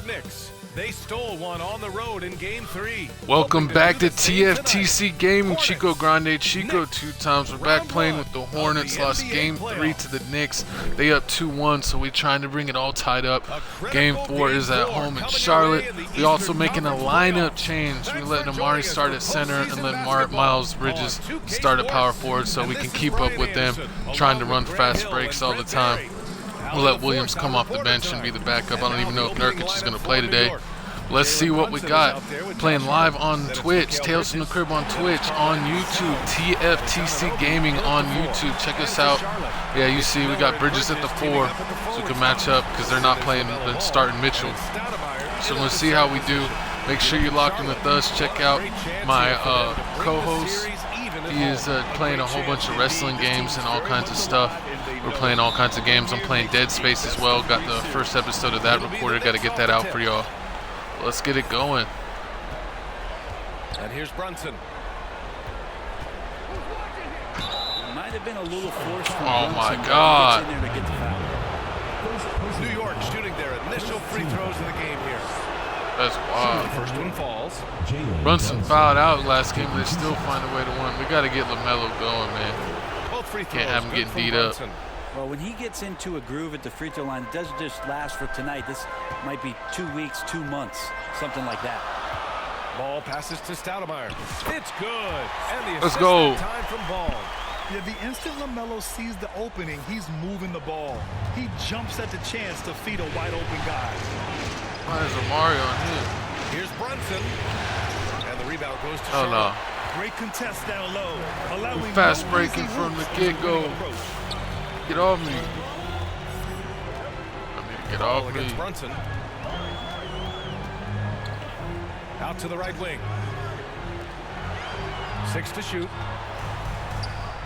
York Knicks. They stole one on the road in Game 3. Welcome back to TFTC Gaming. Chico Grande, Chico 2 times. We're back playing with the Hornets. Lost Game 3 to the Knicks. They up 2-1, so we're trying to bring it all tied up. Game 4 is at home in Charlotte. We also making a lineup change. We letting Amari start at center and letting Miles Bridges start at power forward so we can keep up with them, trying to run fast breaks all the time. We'll let Williams come off the bench and be the backup. I don't even know if Nurkic is going to play today. Let's see what we got. Playing live on Twitch, Tales from the Crib on Twitch, on YouTube, TFTC Gaming on YouTube. Check us out. Yeah, you see we got Bridges at the 4, so we can match up because they're not playing, they're starting Mitchell. So let's see how we do. Make sure you're locked in with us. Check out my co-host. He is playing a whole bunch of wrestling games and all kinds of stuff. We're playing all kinds of games. I'm playing Dead Space as well. Got the first episode of that recorded. Got to get that out for y'all. Let's get it going. And here's Brunson. Might have been a little forced from Oh my Brunson, God. but he gets in there to get the foul. New York shooting their initial free throws of the game here. That's wild. First one falls. Brunson fouled out last game, but they still find a way to win. We got to get LaMelo going, man. Both free throws. Can't have him good getting from beat up. Brunson. Well, when he gets into a groove at the free throw line, it doesn't just last for tonight. This might be 2 weeks, 2 months, something like that. Ball passes to Stoudemire. It's good. And the Let's go. time from Ball. Yeah, the instant LaMelo sees the opening, he's moving the ball. He jumps at the chance to feed a wide open guy. Why is Amari on him? Here's Brunson. And the rebound goes to Oh no. Great contest down low. Allowing Fast no breaking easy from the hooks get-go. winning approach. Get off me. I need to get Ball off against me. Brunson. Out to the right wing. 6 to shoot.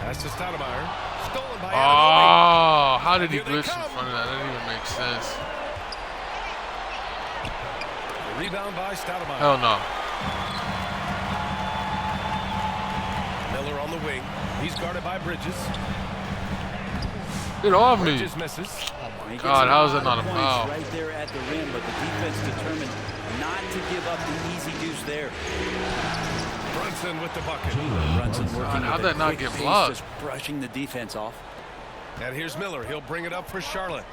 Pass to Stoudemire. Stolen by Oh, how did he Here they glitch in come. front of that? That didn't even make sense. The rebound by Stoudemire. Hell no. Miller on the wing. He's guarded by Bridges. Get off me. Bridges misses. He gets God, how is lot that not of a points foul? right there at the rim, but the defense determined not to give up the easy deuce there. Brunson with the bucket. Brunson working how'd at that a not quick get pace, blocked? just brushing the defense off. And here's Miller. He'll bring it up for Charlotte.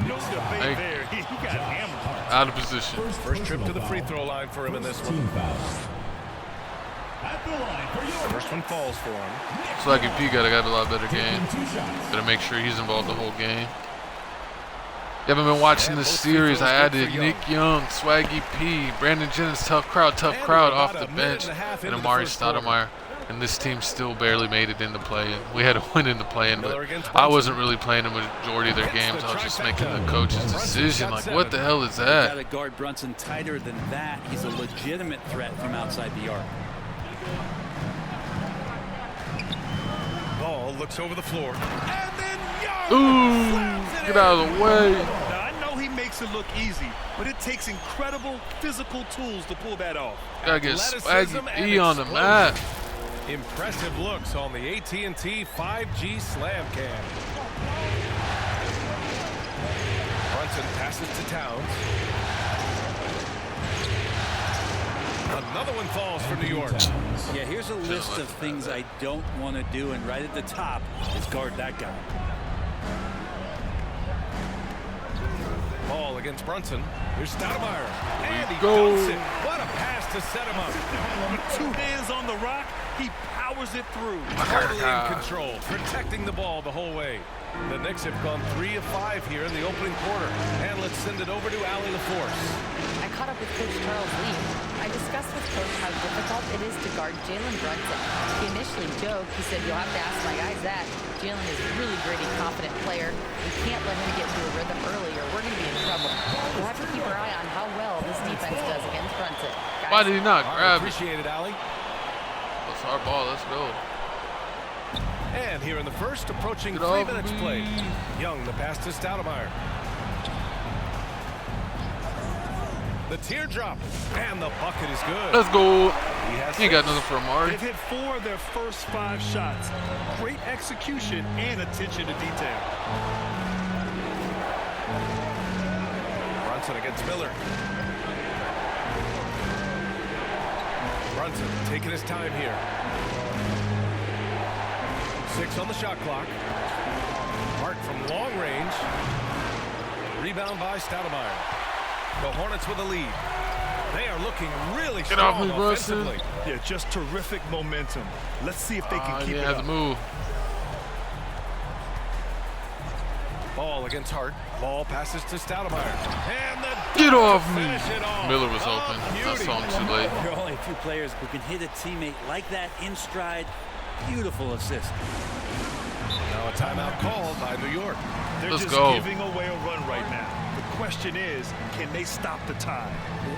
No debate Hey. there. He got hammered. Out of position. First trip to the free throw line for him in this one. First one falls for him. So like if P got to have a lot better game. Gotta make sure he's involved the whole game. You haven't been watching this series. I added Nick Young, Swaggy P, Brandon Jennings, tough crowd off the bench, and Amari Stoudemire. And this team still barely made it into play-in. We had to win into play-in, but I wasn't really playing the majority of their games. I was just making the coach's decision. Like, what the hell is Got that? to guard Brunson tighter than that. He's a legitimate threat from outside the arc. Ball looks over the floor. And then Young Ooh, slams it get out of the way. Now, I know he makes it look easy, but it takes incredible physical tools to pull that off. Gotta get Athleticism Swaggy and P on the explosion. map. Impressive looks on the AT&T 5G Slam Cam. Brunson passes to Towns. Another one falls for New York. Yeah, here's a list of things I don't want to do, and right at the top is guard that guy. Ball against Brunson. Here's Stoudemire. And he go. dunks it. What a pass to set him up. With 2 hands on the rock, he powers it through. Totally in control, protecting the ball the whole way. The Knicks have gone 3 of 5 here in the opening quarter. And let's send it over to Allie LaForce. I caught up with Coach Charles Lee. I discussed with Coach how difficult it is to guard Jalen Brunson. He initially joked. He said, "You'll have to ask my guys that. Jalen is a really gritty, confident player. We can't let him get into a rhythm early or we're going to be in trouble. We'll have to keep our eye on how well this defense does against Brunson." Guys, Why did he not grab it? Appreciate it, Allie. That's our ball. Let's go. And here in the first, approaching Get 3 off minutes me. played. Young, the pass to Stoudemire. The teardrop, and the bucket is good. Let's go. He has He ain't got 6. nothing for Amari. They've hit 4 of their first 5 shots. Great execution and attention to detail. Brunson against Miller. Brunson taking his time here. 6 on the shot clock. Hart from long range. Rebound by Stoudemire. The Hornets with the lead. They are looking really strong offensively. Yeah, just terrific momentum. Let's see if they can keep it up. The move. Ball against Hart. Ball passes to Stoudemire. And the Get off me. off. Miller was open. I saw him too late. There are only a few players who can hit a teammate like that in stride. Beautiful assist. Now a timeout called by New York. They're Let's just go. giving away a run right now. The question is, can they stop the tide?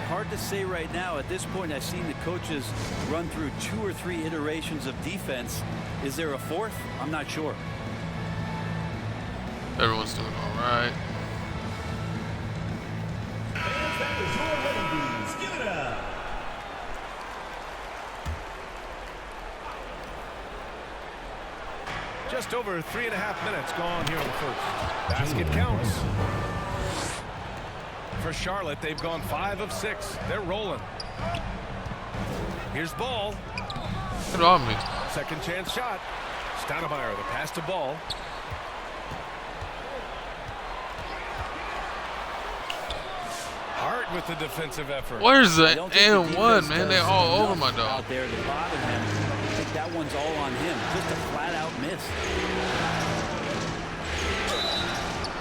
Hard to say right now. At this point, I've seen the coaches run through 2 or 3 iterations of defense. Is there a fourth? I'm not sure. Everyone's doing all right. Just over 3.5 minutes gone here in the first. Basket counts. For Charlotte, they've gone 5 of 6. They're rolling. Here's Ball. Get off me. Second chance shot. Stoudemire, the pass to Ball. Hart with the defensive effort. Where's the I don't think the and defense one, man? They does all over enough my dog. out there to bother him. I think that one's all on him. Just a flat-out miss.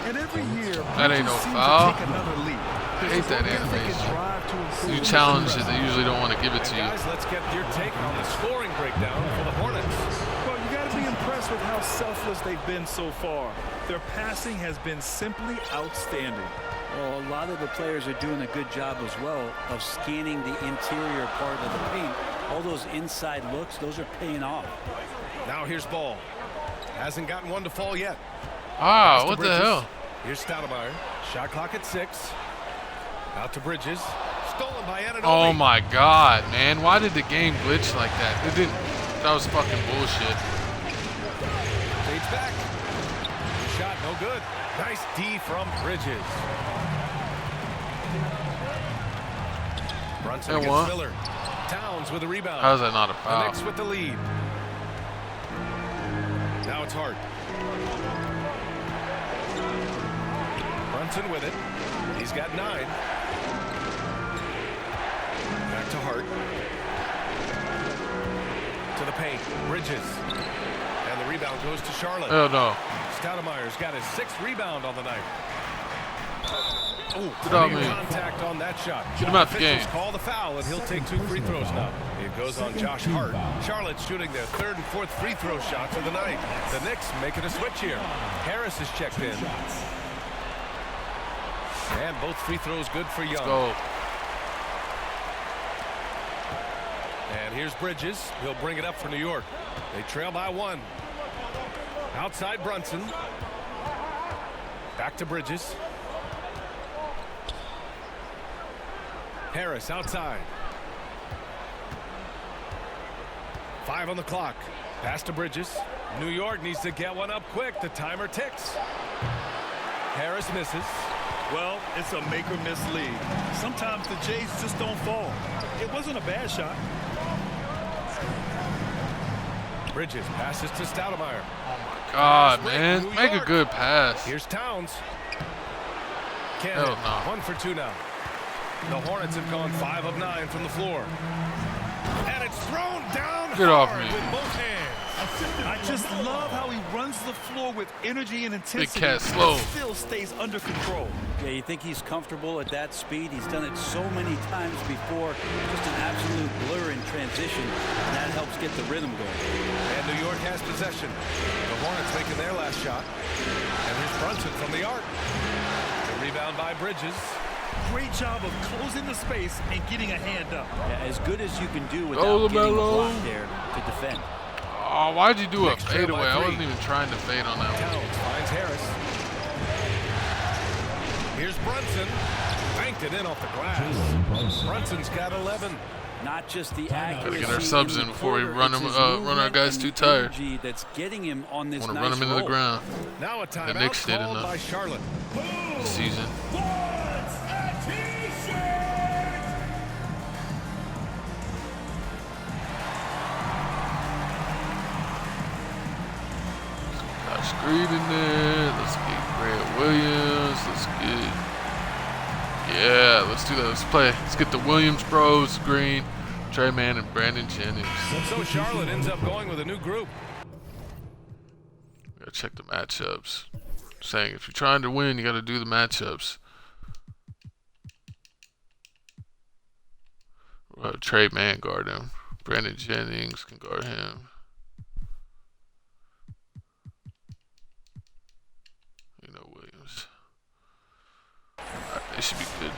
And every year, That ain't no seems to foul. take another leap. I hate that They animation. drive to improve You the challenge it, rest. they usually don't want to give it to you. Guys, let's get your take on the scoring breakdown for the Hornets. Well, you got to be impressed with how selfless they've been so far. Their passing has been simply outstanding. Well, a lot of the players are doing a good job as well of scanning the interior part of the paint. All those inside looks, those are paying off. Now here's Ball. Hasn't gotten one to fall yet. Ah, Pass to what the Bridges. hell? Here's Stoudemire. Shot clock at 6. Out to Bridges. Stolen by Anunoby. Oh my God, man! Why did the game glitch like that? It didn't. That was fucking bullshit. Fades back. Shot no good. Nice D from Bridges. Brunson And against what? Miller. Towns with a rebound. How is that not a The foul? Knicks with the lead. Now it's Hart. Brunson with it. He's got 9. Back to Hart. To the paint. Bridges. And the rebound goes to Charlotte. Hell no. Stoudemire's got his 6th rebound on the night. Oh, Get off me. contact on that shot. Get him out the Officials game. call the foul, and he'll take 2 free throws now. It goes on Josh Hart. Charlotte shooting their 3rd and 4th free throw shots of the night. The Knicks making a switch here. Harris is checked in. And both free throws good for Young. Go. And here's Bridges. He'll bring it up for New York. They trail by 1. Outside Brunson. Back to Bridges. Harris outside. 5 on the clock. Pass to Bridges. New York needs to get one up quick. The timer ticks. Harris misses. Well, it's a make or miss league. Sometimes the Jays just don't fall. It wasn't a bad shot. Bridges passes to Stoudemire. God, Break, man. New Make a York. good pass. Here's Towns. Can't Hell hit. no. 1 for 2 now. The Hornets have gone 5 of 9 from the floor. And it's thrown down Get off hard me. with both hands. I just love how he runs the floor with energy and intensity. cat slow. But still stays under control. Yeah, you think he's comfortable at that speed? He's done it so many times before. Just an absolute blur in transition, and that helps get the rhythm going. And New York has possession. The Hornets making their last shot. And here's Brunson from the arc. The rebound by Bridges. Great job of closing the space and getting a hand up. Yeah, as good as you can do Go, without getting a LaMelo. block there to defend. Oh, why'd you do a Knicks trail by fadeaway? I 3. wasn't even trying to fade on that one. Towns finds Harris. Here's Brunson. Banked it in off the glass. Brunson's got 11. Not just the accuracy. Gotta get our subs in before we run it's him, his run our movement guys and too the tired. energy that's getting him on this Want to nice run him into the roll. ground Now a timeout Knicks did called enough. by Charlotte. this season. Green in there. Let's get Grant Williams. Let's get... Yeah, let's do that. Let's play. Let's get the Williams bros, Green, Trey Mann, and Brandon Jennings. So Charlotte ends up going with a new group. Gotta check the matchups. Saying if you're trying to win, you gotta do the matchups. Trey Mann guard him. Brandon Jennings can guard him. You know, Williams. Alright, they should be good.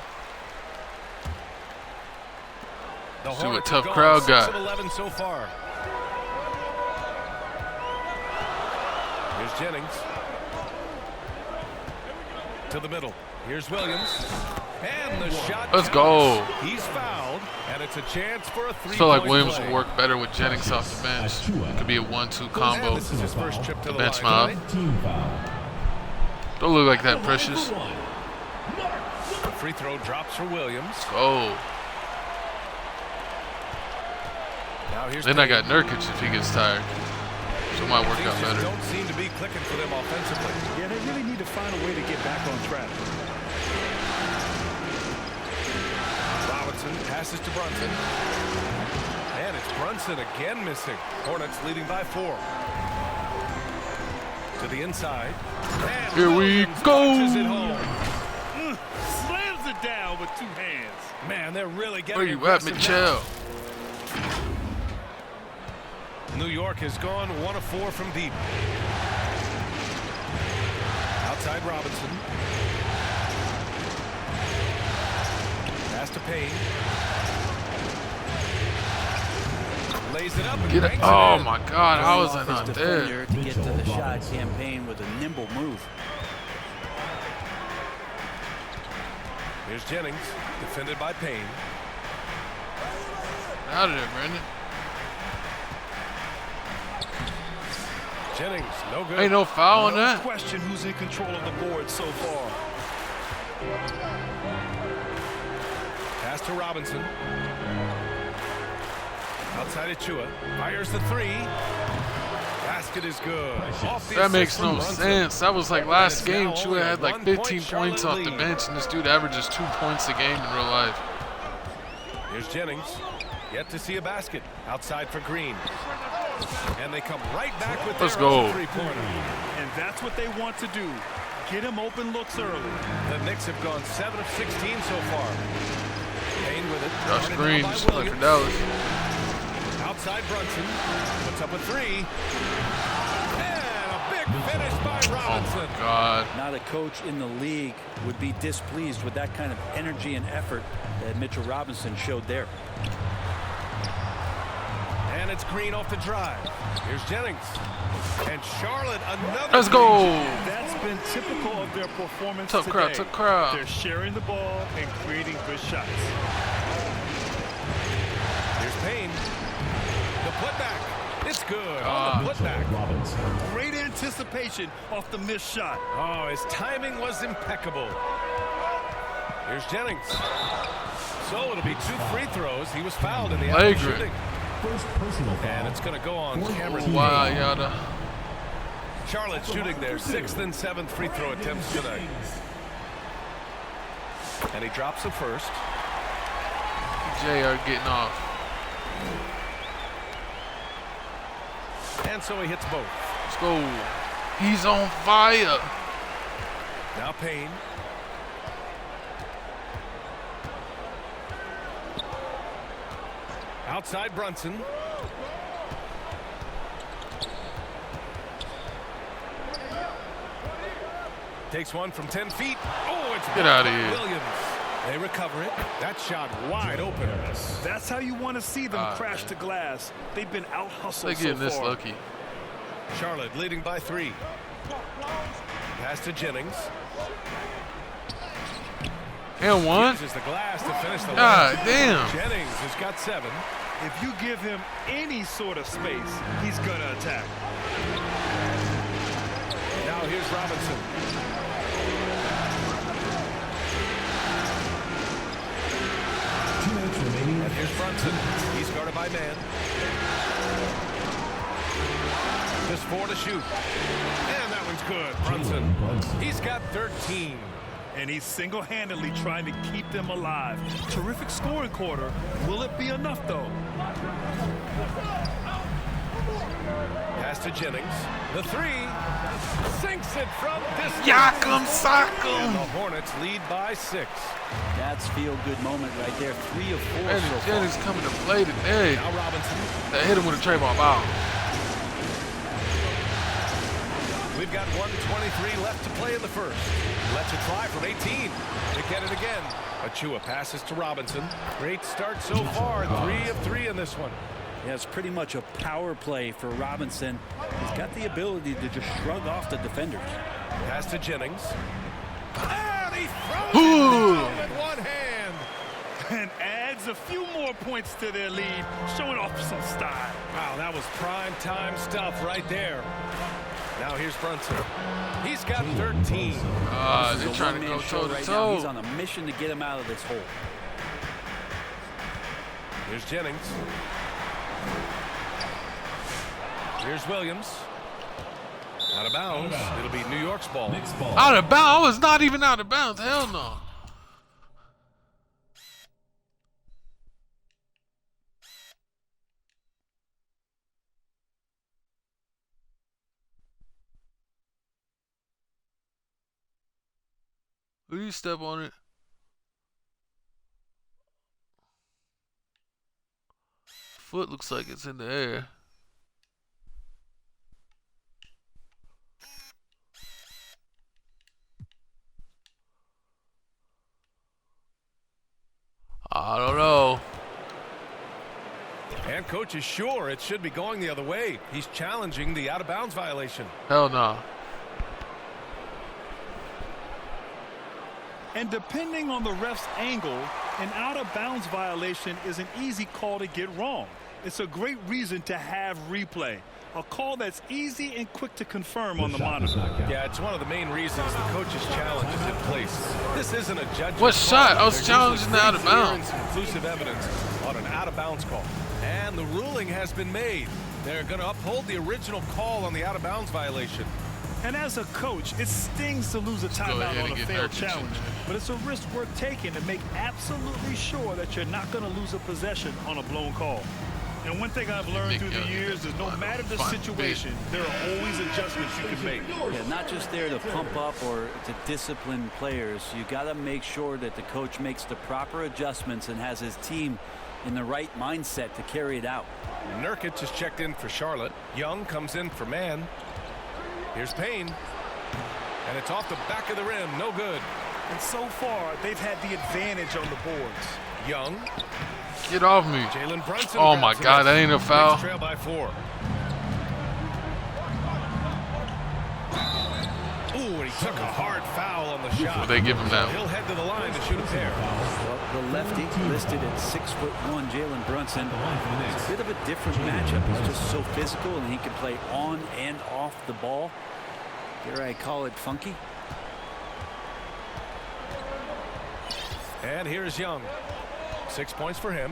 The See what Hornets tough have crowd gone got. 6 of 11 so far. Here's Jennings. To the middle. Here's Williams. And the shot. Let's go. He's fouled, and it's a chance for a three-point I feel like Williams play. will work better with Jennings off the bench. It could be a 1-2 combo. And this is his first trip to the Bench line. mob. Don't look like that, Precious. The free throw drops for Williams. Go. Now here's Then I Payne. got Nurkic if he gets tired. So it might work Things out just better. don't seem to be clicking for them offensively. Yeah, they really need to find a way to get back on track. Robinson passes to Brunson. And it's Brunson again missing. Hornets leading by 4. To the inside. And Here we Williams go. punches it home. Slams it down with 2 hands. Man, they're really getting Where you at, aggressive Mitchell? now. New York has gone 1 of 4 from deep. Outside Robinson. Pass to Payne. Lays it up and Get it. banks Oh it in. my God, how is I Off his not defender there? to get to the shot. Campaign with a nimble move. Here's Jennings, defended by Payne. Out of there, Brandon. Jennings, no good. Ain't no foul on No that. question who's in control of the board so far. Pass to Robinson. Outside Achua. Fires the 3. Basket is good. Off the That assist makes from no Brunson. sense. That was like last And it's game. now only Chua a had like 1-point 15 Charlotte points off the lead. bench, and this dude averages 2 points a game in real life. Here's Jennings. Yet to see a basket. Outside for Green. And they come right back with Let's their go. own three-pointer. And that's what they want to do. Get him open looks early. The Knicks have gone 7 of 16 so far. Payne with it. Josh Guarded Green now by just playing for Williams. Dallas. Outside Brunson. Puts up a 3. And a big finish by Oh Robinson. my God. Not a coach in the league would be displeased with that kind of energy and effort that Mitchell Robinson showed there. And it's Green off the drive. Here's Jennings. And Charlotte another. Let's go. That's been typical of their performance Tough today. crowd, tough crowd. They're sharing the ball and creating good shots. Here's Payne. The putback. It's good on the putback. Great anticipation off the missed shot. Oh, his timing was impeccable. Here's Jennings. So it'll be 2 free throws. He was fouled in the act of Flagrant. shooting. And it's going to go on Cameron. Wow, yada. Charlotte shooting their 6th and 7th free throw attempts tonight. And he drops the first. JR getting off. And so he hits both. Let's go. He's on fire. Now Payne. Outside Brunson. Takes one from 10 feet. Oh, it's Get outta here. Williams. They recover it. That shot wide open. That's how you want to see them crash man. the glass. They've been out-hustled They so getting this far. lucky. Charlotte leading by 3. Pass to Jennings. And one. Uses the glass to finish the God line. damn. Jennings has got 7. If you give him any sort of space, he's going to attack. Now here's Robinson. And here's Brunson. He's guarded by man. Just 4 to shoot. And that one's good. Brunson. He's got 13. And he's single-handedly trying to keep them alive. Terrific scoring quarter. Will it be enough, though? Pass to Jennings. The three. Sinks it from distance. Yakum And Sakum. the Hornets lead by 6. That's feel-good moment right there. 3 of 4 Brandon so far. Jennings coming to play today. Now Robinson. They hit him with a Trayvon foul. We've got 1:23 left to play in the first. Let's it fly from 18. To get it again. Achua passes to Robinson. Great start so far. 3 of 3 in this one. Yeah, it's pretty much a power play for Robinson. He's got the ability to just shrug off the defenders. Pass to Jennings. And he throws it down with one hand. And adds a few more points to their lead, showing off some style. Wow, that was prime time stuff right there. Now here's Brunson. He's got 13. They're trying to go toe to Right now. toe. He's on a mission to get him out of this hole. Here's Jennings. Here's Williams. Out of bounds. It'll be New York's ball. Out of bounds? I was not even out of bounds. Hell no. Will you step on it? Foot looks like it's in the air. I don't know. And coach is sure it should be going the other way. He's challenging the out-of-bounds violation. Hell no. And depending on the ref's angle, an out-of-bounds violation is an easy call to get wrong. It's a great reason to have replay. A call that's easy and quick to confirm on the monitor. Yeah, it's one of the main reasons the coach's challenge is in place. This isn't a judgment. What shot? I was There's challenging the usually out of pretty clear bounds. and conclusive evidence on an out-of-bounds call. And the ruling has been made. They're going to uphold the original call on the out-of-bounds violation. And as a coach, it stings to lose a timeout ahead on and a get failed Nurkic in challenge. there. But it's a risk worth taking to make absolutely sure that you're not going to lose a possession on a blown call. And one thing I've learned through the years is no matter the situation, there are always adjustments you can make. Yeah, not just there to pump up or to discipline players. You got to make sure that the coach makes the proper adjustments and has his team in the right mindset to carry it out. Nurkic is checked in for Charlotte. Young comes in for Mann. Here's Payne. And it's off the back of the rim. No good. And so far, they've had the advantage on the boards. Young. Get off me. Jalen Brunson. Oh my grabs God, it. that ain't a foul. Knicks trail by 4. Ooh, and he took a hard foul on the shot. Will they give him that? He'll head to the line to shoot a pair. Well, the lefty listed at 6'1", Jalen Brunson. It's a bit of a different matchup. He's just so physical and he can play on and off the ball. Dare I call it funky? And here's Young. 6 points for him.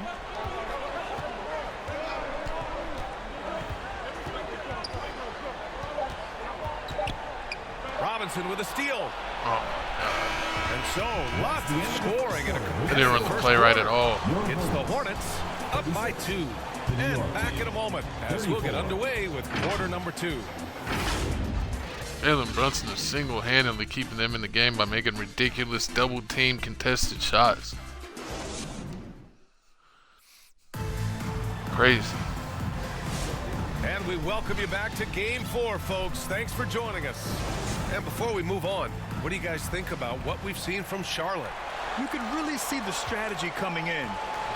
Robinson with a steal. And so lots of scoring in a They didn't run the play right at all. It's the Hornets up by 2. And back in a moment as we'll get underway with quarter number 2. Jalen Brunson is single-handedly keeping them in the game by making ridiculous double-team contested shots. Crazy. And we welcome you back to Game 4, folks. Thanks for joining us. And before we move on, what do you guys think about what we've seen from Charlotte? You can really see the strategy coming in.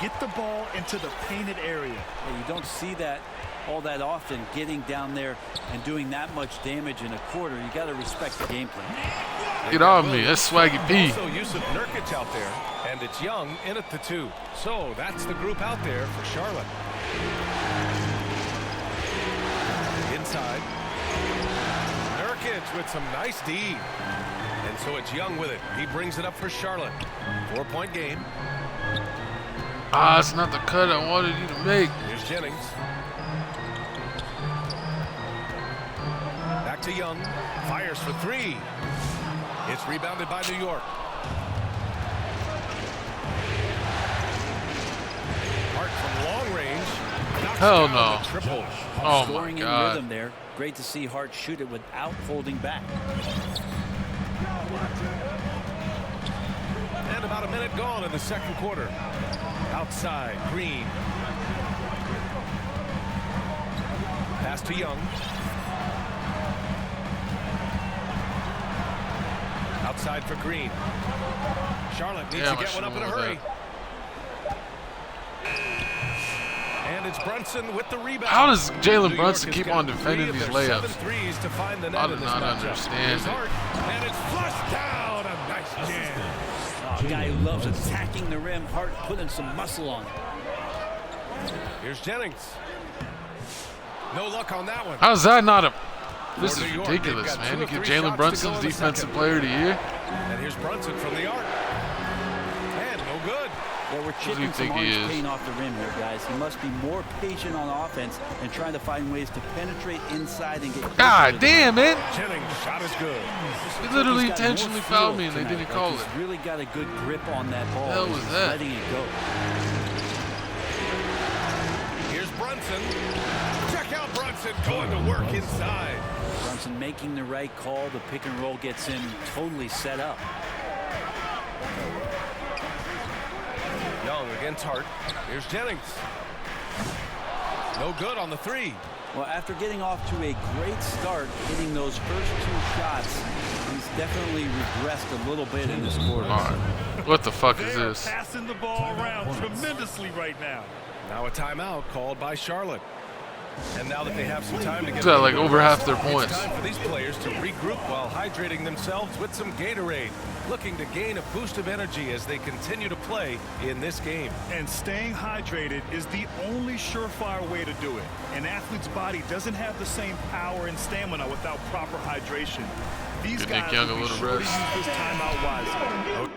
Get the ball into the painted area. Yeah, you don't see that all that often, getting down there and doing that much damage in a quarter. You got to respect the game plan. Get off me. That's Swaggy P. Also Yusuf Nurkic out there, and it's Young in at the 2. So that's the group out there for Charlotte. Inside. Nurkic with some nice D. And so it's Young with it. He brings it up for Charlotte. 4-point game. Ah, it's not the cut I wanted you to make. Here's Jennings. Back Back to Young. Fires for three. It's rebounded by New York. Hart from long range. Hell no. Triple. Oh Scoring my in God. rhythm there. Great to see Hart shoot it without holding back. And about a minute gone in the second quarter. Outside, Green. Pass to Young. Outside for Green. Charlotte needs to get one up in a hurry. And it's Brunson with the rebound. How does Jalen Brunson keep on defending these layups? I do not understand it. And it's flushed down. A nice jam. A guy who loves attacking the rim. Hart putting some muscle on it. Here's Jennings. No luck on that one. How's that not a... This For is New York, ridiculous, they've got man. 2 You or get 3 Jalen shots to Brunson's go in the Defensive second. Player of the Year. And here's Brunson from the arc. And no good. Well, we're do you chipping some think he orange is? paint off the rim here, guys. He must be more patient on offense and trying to find ways to penetrate inside and get... God damn, man. Jennings shot is good. They literally He's got more intentionally feel fouled me and they tonight. didn't call Like it. He's really got a good grip on that ball. The hell was He's that? letting it go. Here's Brunson. Check out Brunson going to work inside. Brunson making the right call. The pick and roll gets him totally set up. Young against Hart. Here's Jennings. No good on the three. Well, after getting off to a great start, hitting those first 2 shots, he's definitely regressed a little bit in this quarter. All right. What the fuck is They are this? passing the ball around tremendously right now. Now a timeout called by Charlotte. And now that they have some time to get... Is that like over half their It's points? time for these players to regroup while hydrating themselves with some Gatorade, looking to gain a boost of energy as they continue to play in this game. And staying hydrated is the only surefire way to do it. An athlete's body doesn't have the same power and stamina without proper hydration. These Give Nick guys Young a will be little sure to rest. use this timeout wisely.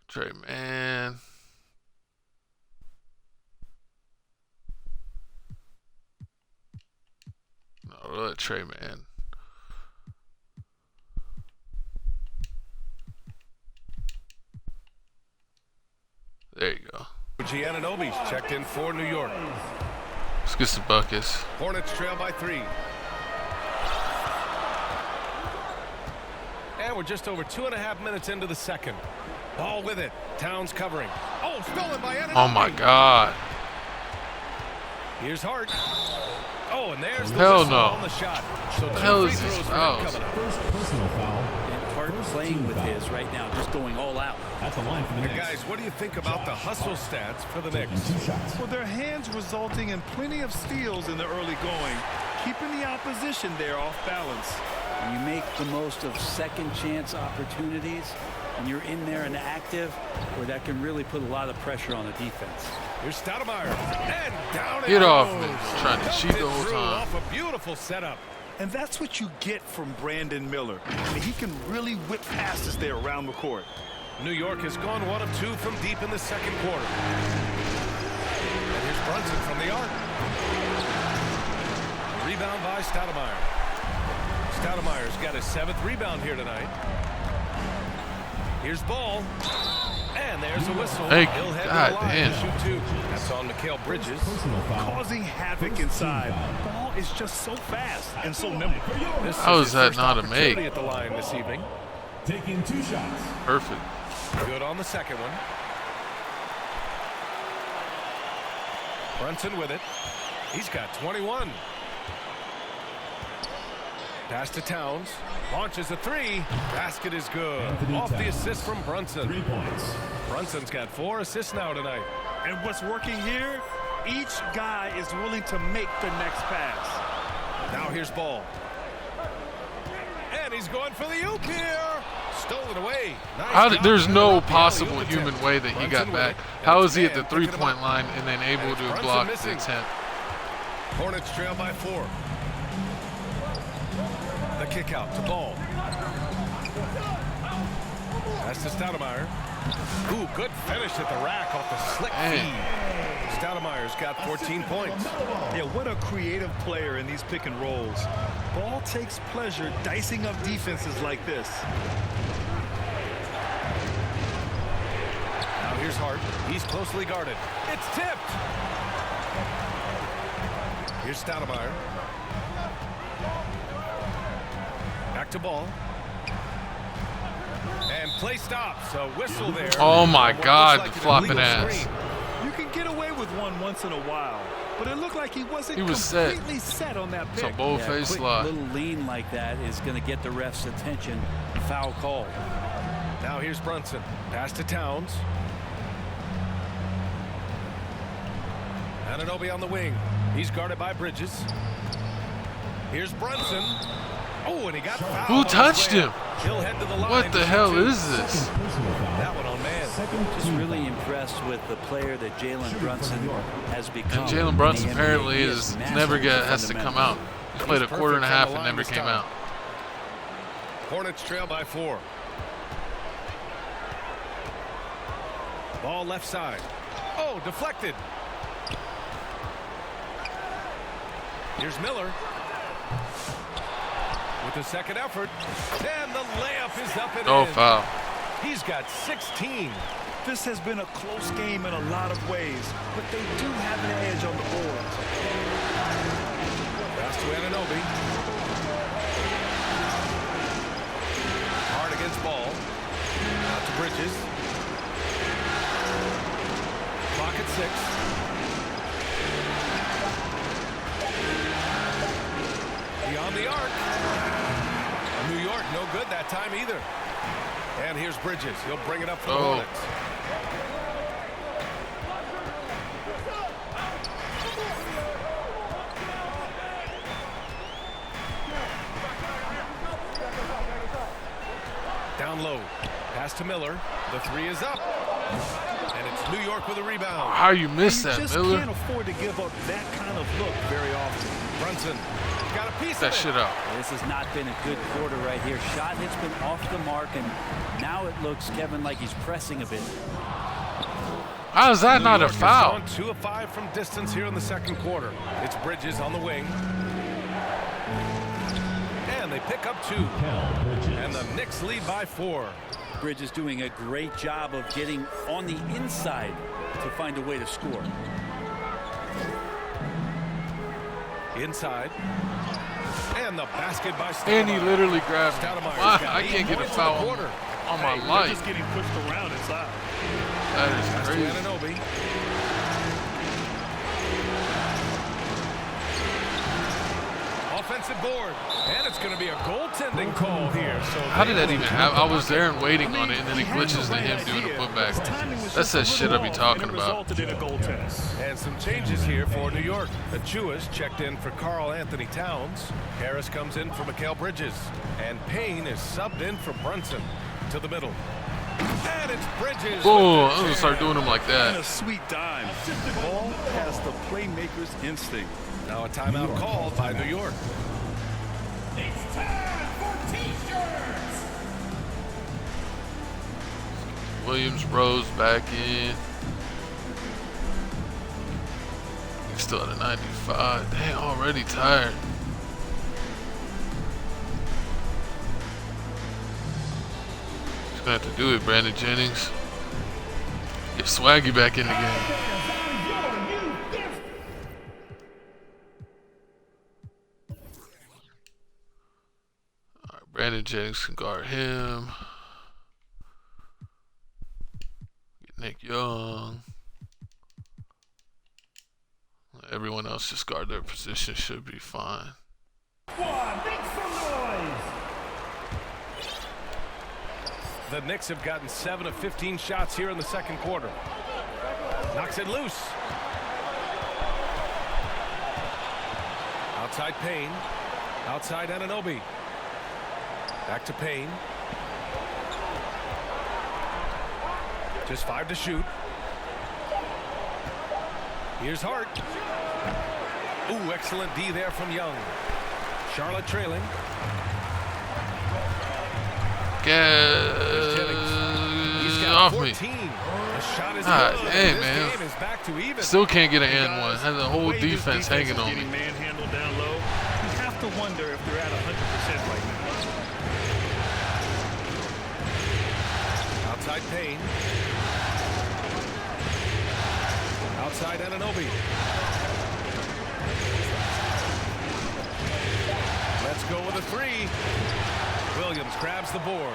Trey, man. No, let Trey, man. There you go. Giannonobi's checked in for New York. Let's get some buckets. Hornets trail by 3. And we're just over 2.5 minutes into the second. Ball with it. Towns covering. Oh, stolen by Anunoby. Oh my God. Here's Hart. Oh, and there's the Hell whistle no. on the shot. So the 2 hell free is throws this for him foul? coming up. First personal foul. And Hart playing with his right now, just going all out. At the line for the And Knicks. guys, what do you think about the hustle stats for the Knicks? 2 shots. Well, their hands resulting in plenty of steals in the early going, keeping the opposition there off balance. When you make the most of second chance opportunities and you're in there and active, where that can really put a lot of pressure on the defense. Here's Stoudemire. And down it Get off goes. me. Trying to cheat the whole Through time. off a beautiful setup. And that's what you get from Brandon Miller. I mean, he can really whip passes there around the court. New York has gone 1 of 2 from deep in the second quarter. And here's Brunson from the arc. Rebound by Stoudemire. Stoudemire's got his 7th rebound here tonight. Here's Ball. And there's a whistle. Hey, He'll head to God the line damn. to shoot 2. That's on Mikal Bridges. Personal foul. Causing havoc inside. The ball is just so fast and so nimble. This How is is his that first not a opportunity make? at the line this evening. Taking 2 shots. Perfect. Good on the second one. Brunson with it. He's got 21. Pass to Towns. Launches a 3. Basket is good. Anthony Off the Towns. assist from Brunson. 3 points. Brunson's got 4 assists now tonight. And what's working here, each guy is willing to make the next pass. Now here's Ball. And he's going for the oop here. Stolen away. Nice How did, job there's there. no Alley-oop possible attempt. human way that he Brunson got with back. it. And How it's is he at the Mann picking him three-point up. line and then able it's to Brunson block the missing. attempt? Hornets trail by 4. The kick out to Ball. Pass to Stoudemire. Ooh, good finish at the rack off the slick feed. Stoudemire's got 14 points. Yeah, what a creative player in these pick and rolls. Ball takes pleasure dicing up defenses like this. Now here's Hart. He's closely guarded. It's tipped. Here's Stoudemire. Back to ball. And play stops. A whistle there. Oh my God, the flopping ass. You can get away with one once in a while, but it looked like he wasn't completely set on that It's pick. a bold-faced quick slide. little lean like that is going to get the ref's attention. Foul call. Now here's Brunson. Pass to Towns. Anunoby on the wing. He's guarded by Bridges. Here's Brunson. Oh, and he got fouled. Who touched him? He'll head to the line. What the hell is this? That one on man. Just really impressed with the player that Jalen Brunson has become. And Jalen Brunson apparently has to come out. He played a quarter and a half and never came out. Hornets trail by 4. Ball left side. Oh, deflected. Here's Miller. With the second effort. And the layup is up and in. Foul. He's got 16. This has been a close game in a lot of ways, but they do have an edge on the board. Pass to Anunoby. Hard against ball. Out to Bridges. Clock at 6. Beyond the arc. New York no good that time either. And here's Bridges. He'll bring it up for the Hornets. Down low. Pass to Miller. The 3 is up. And it's New York with a rebound. How you miss that, just Miller? can't afford to give up that kind of look very often. Brunson got a piece That of it. shit up. This has not been a good quarter right here. Shot has been off the mark, and now it looks, Kevin, like he's pressing a bit. How is that not a York is foul? on 2 of 5 from distance here in the second quarter. It's Bridges on the wing. And they pick up 2. And the Knicks lead by 4. Bridges doing a great job of getting on the inside to find a way to score. Inside. And the basket by Stoudemire. And he literally grabbed me. Stoudemire's Why? got I 8 can't get a points in foul the quarter. on my They're life. just getting pushed around inside. That Pass is to crazy. Anunoby. Offensive board. And it's going to be a goaltending call here. So How did that even happen? I was there and waiting on it, and then it glitches to him doing the putback. That's that shit I be talking about. And some changes here for New York. Achua's checked in for Karl Anthony Towns. Harris comes in for Mikal Bridges. And Payne is subbed in for Brunson. To the middle. And it's Bridges. Oh, I'm gonna start doing them like And that. a sweet dime. Ball has the playmaker's instinct. Now a timeout called by New York. It's time for T-shirts. Williams Rose back in. He's still at a 95. Dang, already tired. He's gonna have to do it, Brandon Jennings. Get Swaggy back in the game. Alright, Brandon Jennings can guard him. Get Nick Young. Everyone else just guard their position, should be fine. Make some noise. The Knicks have gotten 7 of 15 shots here in the second quarter. Knocks it loose. Outside Payne. Outside Anunoby. Back to Payne. Just 5 to shoot. Here's Hart. Ooh, excellent D there from Young. Charlotte trailing. off me. 14. The shot is Ah, good. dang, This man. game is back to even. Still can't get an and one. Has the whole way this defense hanging is on me. getting manhandled down low, you have to wonder if they're at 100% right now. Outside Payne. Outside Anunoby. Let's go with a three. Williams grabs the board.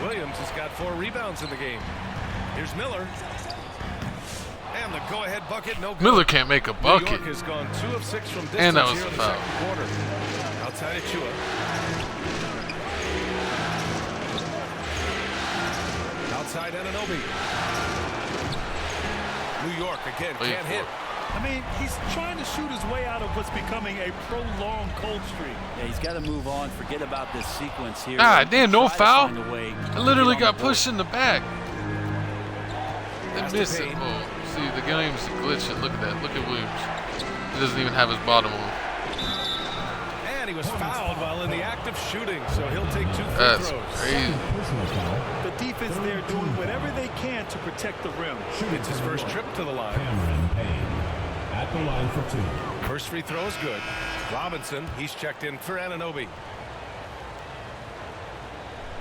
Williams has got 4 rebounds in the game. Here's Miller. And the go-ahead bucket, no good. Miller can't make a bucket. New York has gone 2 of 6 from distance And that was here a in the foul. second quarter. Outside Achua. Outside Anunoby. New York again Wait can't for hit. it. I mean, he's trying to shoot his way out of what's becoming a prolonged cold streak. Yeah, he's got to move on. Forget about this sequence here. God damn, no Try to foul. find a way I literally to get on got the board. pushed in the back. They Pass to missed it. Payne. Oh, see, the game's glitching. Look at that. Look at Williams. He doesn't even have his bottom on. And he was fouled while in the act of shooting, so he'll take 2 free That's throws. crazy. The defense there doing whatever they can to protect the rim. It's his first trip to the line. Cameron Payne at the line for 2. First free throw is good. Robinson, he's checked in for Anunoby.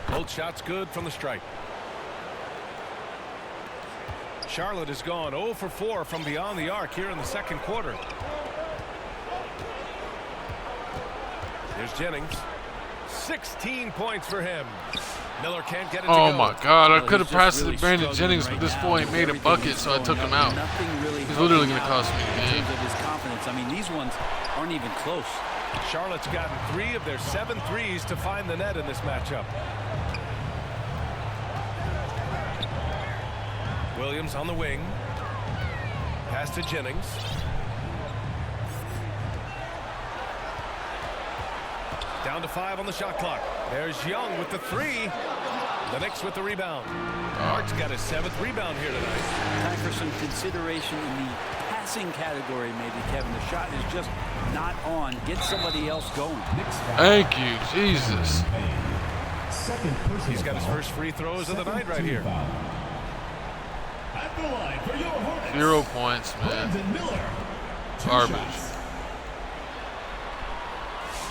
Both shots good from the stripe. Charlotte has gone 0 for 4 from beyond the arc here in the second quarter. Here's Jennings. 16 points for him. Miller can't get it to Oh go. my God! I Well, could have he's just passed it really to Brandon struggling Jennings, right but this now. boy ain't made a Everything bucket, is so I going took up. him out. Nothing really He's literally helping gonna out cost me the in game. terms of his confidence. I mean, these ones aren't even close. Charlotte's gotten 3 of their 7 threes to find the net in this matchup. Williams on the wing. Pass to Jennings. Down to 5 on the shot clock. There's Young with the 3. The Knicks with the rebound. Hart's got his 7th rebound here tonight. Time for some consideration in the passing category, maybe, Kevin. The shot is just not on. Get somebody else going. Thank you, Jesus. Second personal He's got his foul. first free throws of the night right Second here. team foul. At the line for your Hornets. 0 points, man. Brandon Miller. 2 Garbage. shots.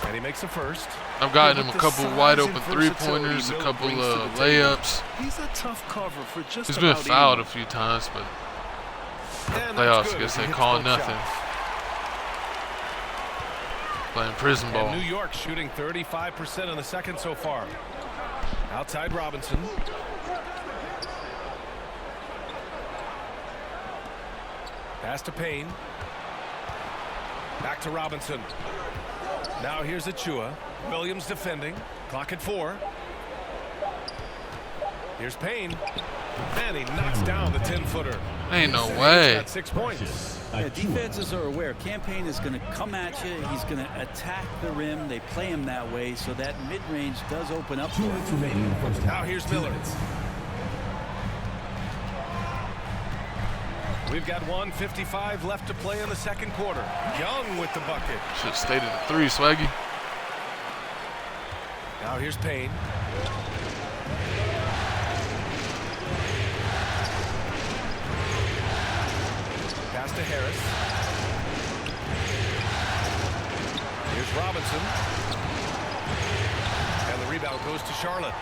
And he makes a first. I've gotten him a With the couple size wide and open versatility 3-pointers, a Miller couple brings to the table. layups. He's a tough cover for just He's been about fouled a anyone. few times, but And that's playoffs, good guess as he they hits call both nothing. shots. Playing prison ball. And New York shooting 35% in the second so far. Outside Robinson. Pass to Payne. Back to Robinson. Now here's Achua. Williams defending. Clock at 4. Here's Payne. And he knocks down the 10-footer. Ain't no He's way. got 6 points. Yeah, defenses are aware. Campaign is going to come at you. He's going to attack the rim. They play him that way, so that mid-range does open up. 2 minutes remaining in the first half. Now here's 2 Miller. minutes. We've got 1:55 left to play in the second quarter. Young with the bucket. Should have stayed at the 3, Swaggy. Now here's Payne. Pass to Harris. Here's Robinson. And the rebound goes to Charlotte.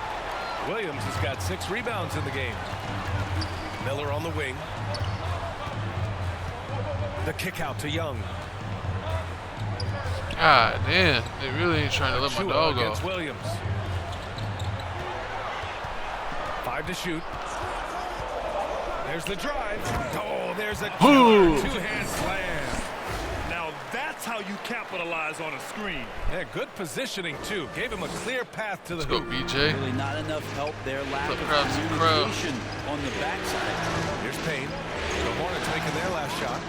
Williams has got 6 rebounds in the game. Miller on the wing. The kick out to Young. God damn, they really ain't trying to let my Achua dog against off. Williams. 5 to shoot. There's the drive. Oh, there's a Ooh. two-hand slam. Now that's how you capitalize on a screen. Yeah, good positioning too. Gave him a clear path to the Let's go, hoop. BJ. Really not enough help there. Lack Flip of crowd to crowd. communication on the backside. Here's Payne. The Hornets making their last shot.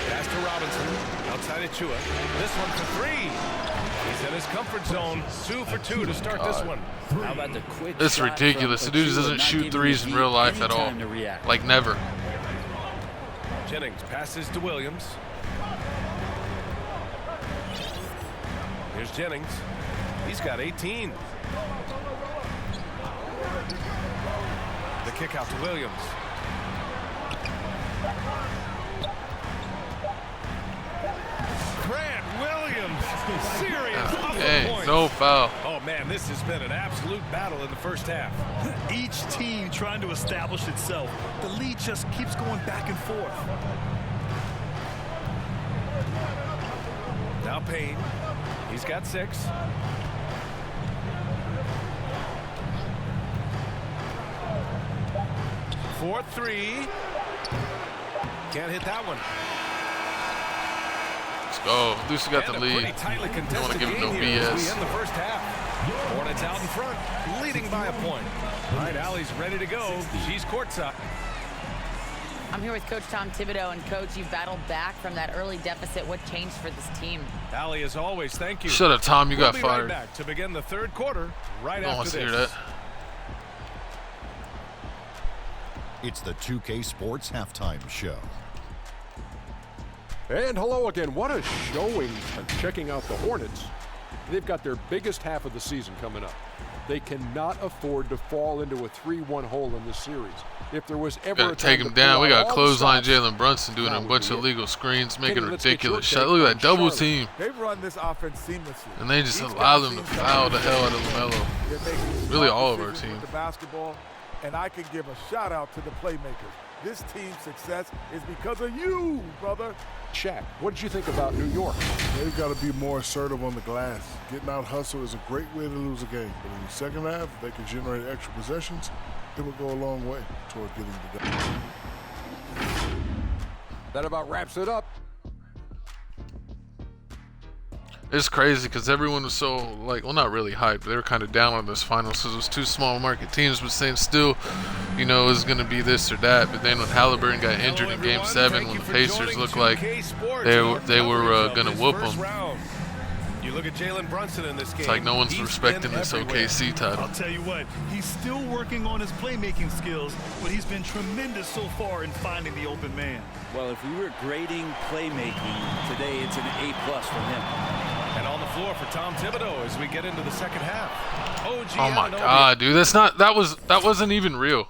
Pass to Robinson. Outside Achua. This one for 3. He's in his comfort zone. 2 for 2 to start this one. How about the quick It's shot ridiculous. from The dude Achua, doesn't not shoot giving threes the in Heat real life any at all. time to react. Like never. Jennings passes to Williams. Here's Jennings. He's got 18. The kick out to Williams. Grant Williams. Serious Hey, no foul. Oh, man, this has been an absolute battle in the first half. Each team trying to establish itself. The lead just keeps going back and forth. Now Payne. He's got 6. For 3. Can't hit that one. Let's go. At least we got the lead. Don't want to give him no BS. As we end the first half. Hornets out in front, leading by a point. All right, Allie's ready to go. She's courtside. I'm here with Coach Tom Thibodeau, and Coach, you've battled back from that early deficit. What changed for this team? Allie, as always, thank you. Shut up, Tom. You got We'll be fired. right back to begin the third quarter right I don't after want to this. hear that. It's the 2K Sports Halftime Show. And hello again. What a showing checking out the Hornets. They've got their biggest half of the season coming up. They cannot afford to fall into a 3-1 hole in this series. If there was ever Gotta a take time him to down. pull We out got all clothesline the stops, Jalen Brunson doing that a would bunch be of it. illegal screens, making Kenny, let's get your ridiculous take shots. Look at on that double Charlotte. team. They've run this offense seamlessly. And they just Each allow guy them to seems foul the to hell out of They're LaMelo. making Really smart all of our decisions team. with the basketball, and I can give a shout out to the playmakers. This team's success is because of you, brother. Shaq, what did you think about New York? They've got to be more assertive on the glass. Getting out hustle is a great way to lose a game. But in the second half, if they can generate extra possessions, it will go a long way toward getting the game. That about wraps it up. It's crazy because everyone was so, like, well, not really hyped, but they were kind of down on this finals because it was 2 small market teams, but saying still, you know, it was going to be this or that. But then when Halliburton got injured in Game 7, when the Pacers looked like they were going to whoop them, You look at Jalen Brunson in this game. it's like no one's He's respecting been this everywhere. OKC title. I'll tell you what, he's still working on his playmaking skills, but he's been tremendous so far in finding the open man. Well, if we were grading playmaking today, it's an A+ from him. And on the floor for Tom Thibodeau as we get into the second half. OG Oh my Anunoby. God, dude, that wasn't even real.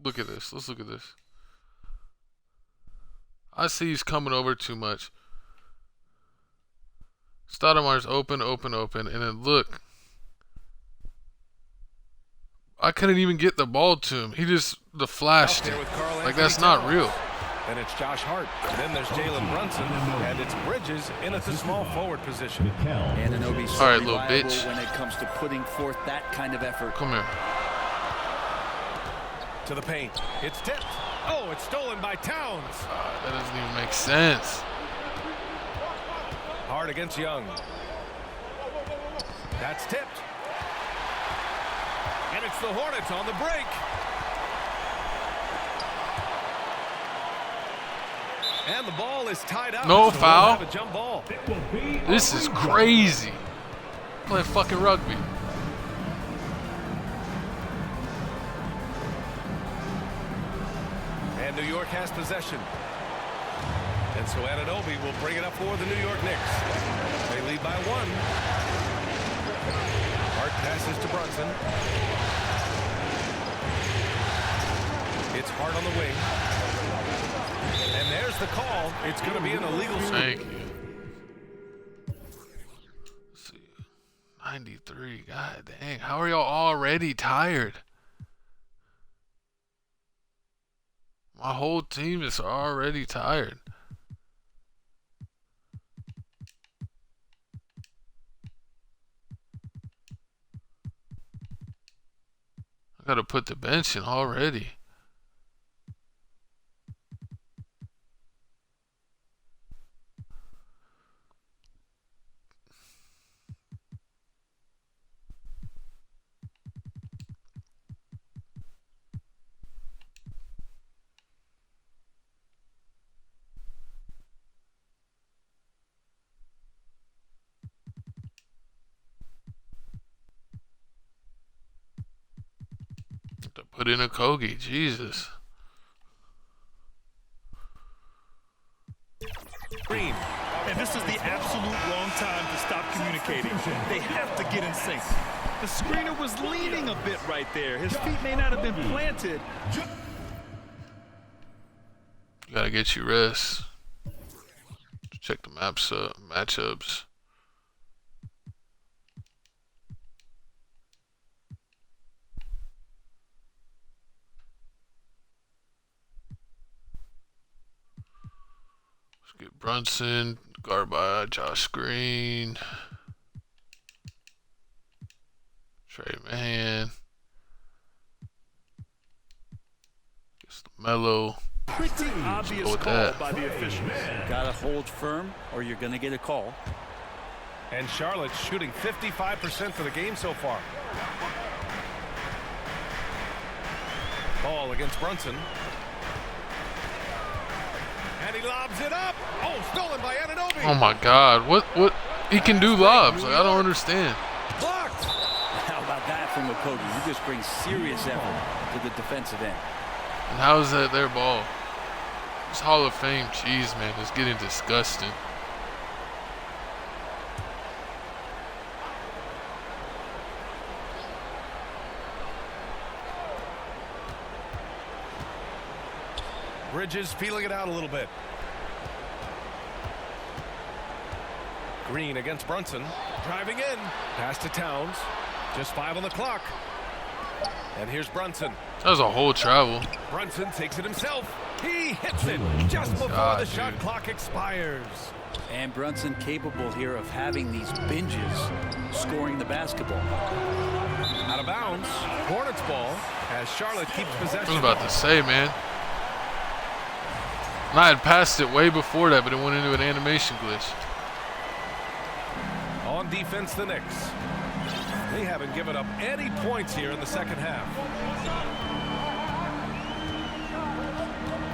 Look at this. Let's look at this. I see he's coming over too much. Stoudemire's open, and then look. I couldn't even get the ball to him. He just flashed it. Like, that's not real. And it's Josh Hart. And then there's Jalen Brunson. And it's Bridges in at the small forward position. And Anunoby's so All right, little reliable bitch. when it comes to putting forth that kind of effort. Come here. To the paint. It's tipped. Oh, it's stolen by Towns. That doesn't even make sense. Hard against Young. That's tipped. And it's the Hornets on the break. And the ball is tied up. No So foul. we'll have a jump ball. This is crazy. Playing fucking rugby. And New York has possession. And so Anunoby will bring it up for the New York Knicks. They lead by 1. Hart passes to Brunson. It's Hart on the wing. And there's the call. It's going to be an illegal Thank you. Let's see. 93. God dang. How are y'all already tired? My whole team is already tired. I gotta put the bench in already. To put in a Kogi, Jesus. This is the absolute wrong time to stop communicating. They have to get in sync. The screener was leaning a bit right there. His feet may not have been planted. Gotta get you rest. Check the matchups. Let's get Brunson, guard by Josh Green, Trey Mann, guess LaMelo. Pretty obvious call by the officials. Got to hold firm or you're going to get a call. And Charlotte's shooting 55% for the game so far. Ball against Brunson. And he lobs it up. Oh, stolen by Anunoby. Oh my God, what? He can do lobs. Like, I don't understand. Blocked. How about that from Okogie? He just brings serious effort to the defensive end. And how is that their ball? This Hall of Fame cheese, man, is getting disgusting. Bridges feeling it out a little bit. Green against Brunson. Driving in. Pass to Towns. Just 5 on the clock. And here's Brunson. That was a whole travel. Brunson takes it himself. He hits it just before the shot clock expires. And Brunson capable here of having these binges, scoring the basketball. Out of bounds. Hornets ball as Charlotte keeps possession. I was about to say, man. And I had passed it way before that, but it went into an animation glitch. On defense, the Knicks. They haven't given up any points here in the second half.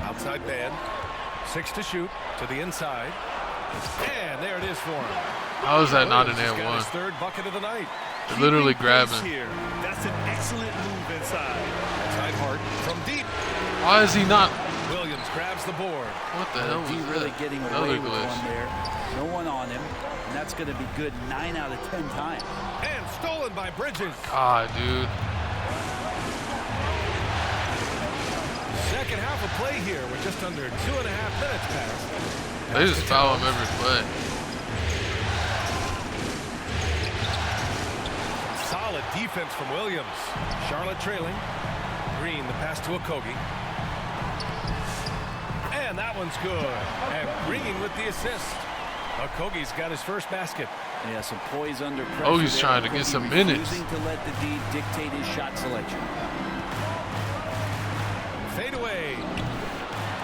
Outside man. 6 to shoot to the inside. And there it is for him. How is that not an and one? His third bucket of the night. They're literally grabbing. Here. That's an excellent move inside. Outside Hart from deep. Why is he not? Williams grabs the board. What the hell was really that? getting away with one there. No one on him. And that's going to be good 9 out of 10 times. And stolen by Bridges. God, dude. Second half of play here with just under 2.5 minutes passed. They just foul him every play. Solid defense from Williams. Charlotte trailing. Green, the pass to Okogie. And that one's good. And Green with the assist. Okogie's got his first basket. Yeah, some poise under pressure. Oh, he's trying to get some minutes. Refusing to let the D dictate his shot selection. Fade away.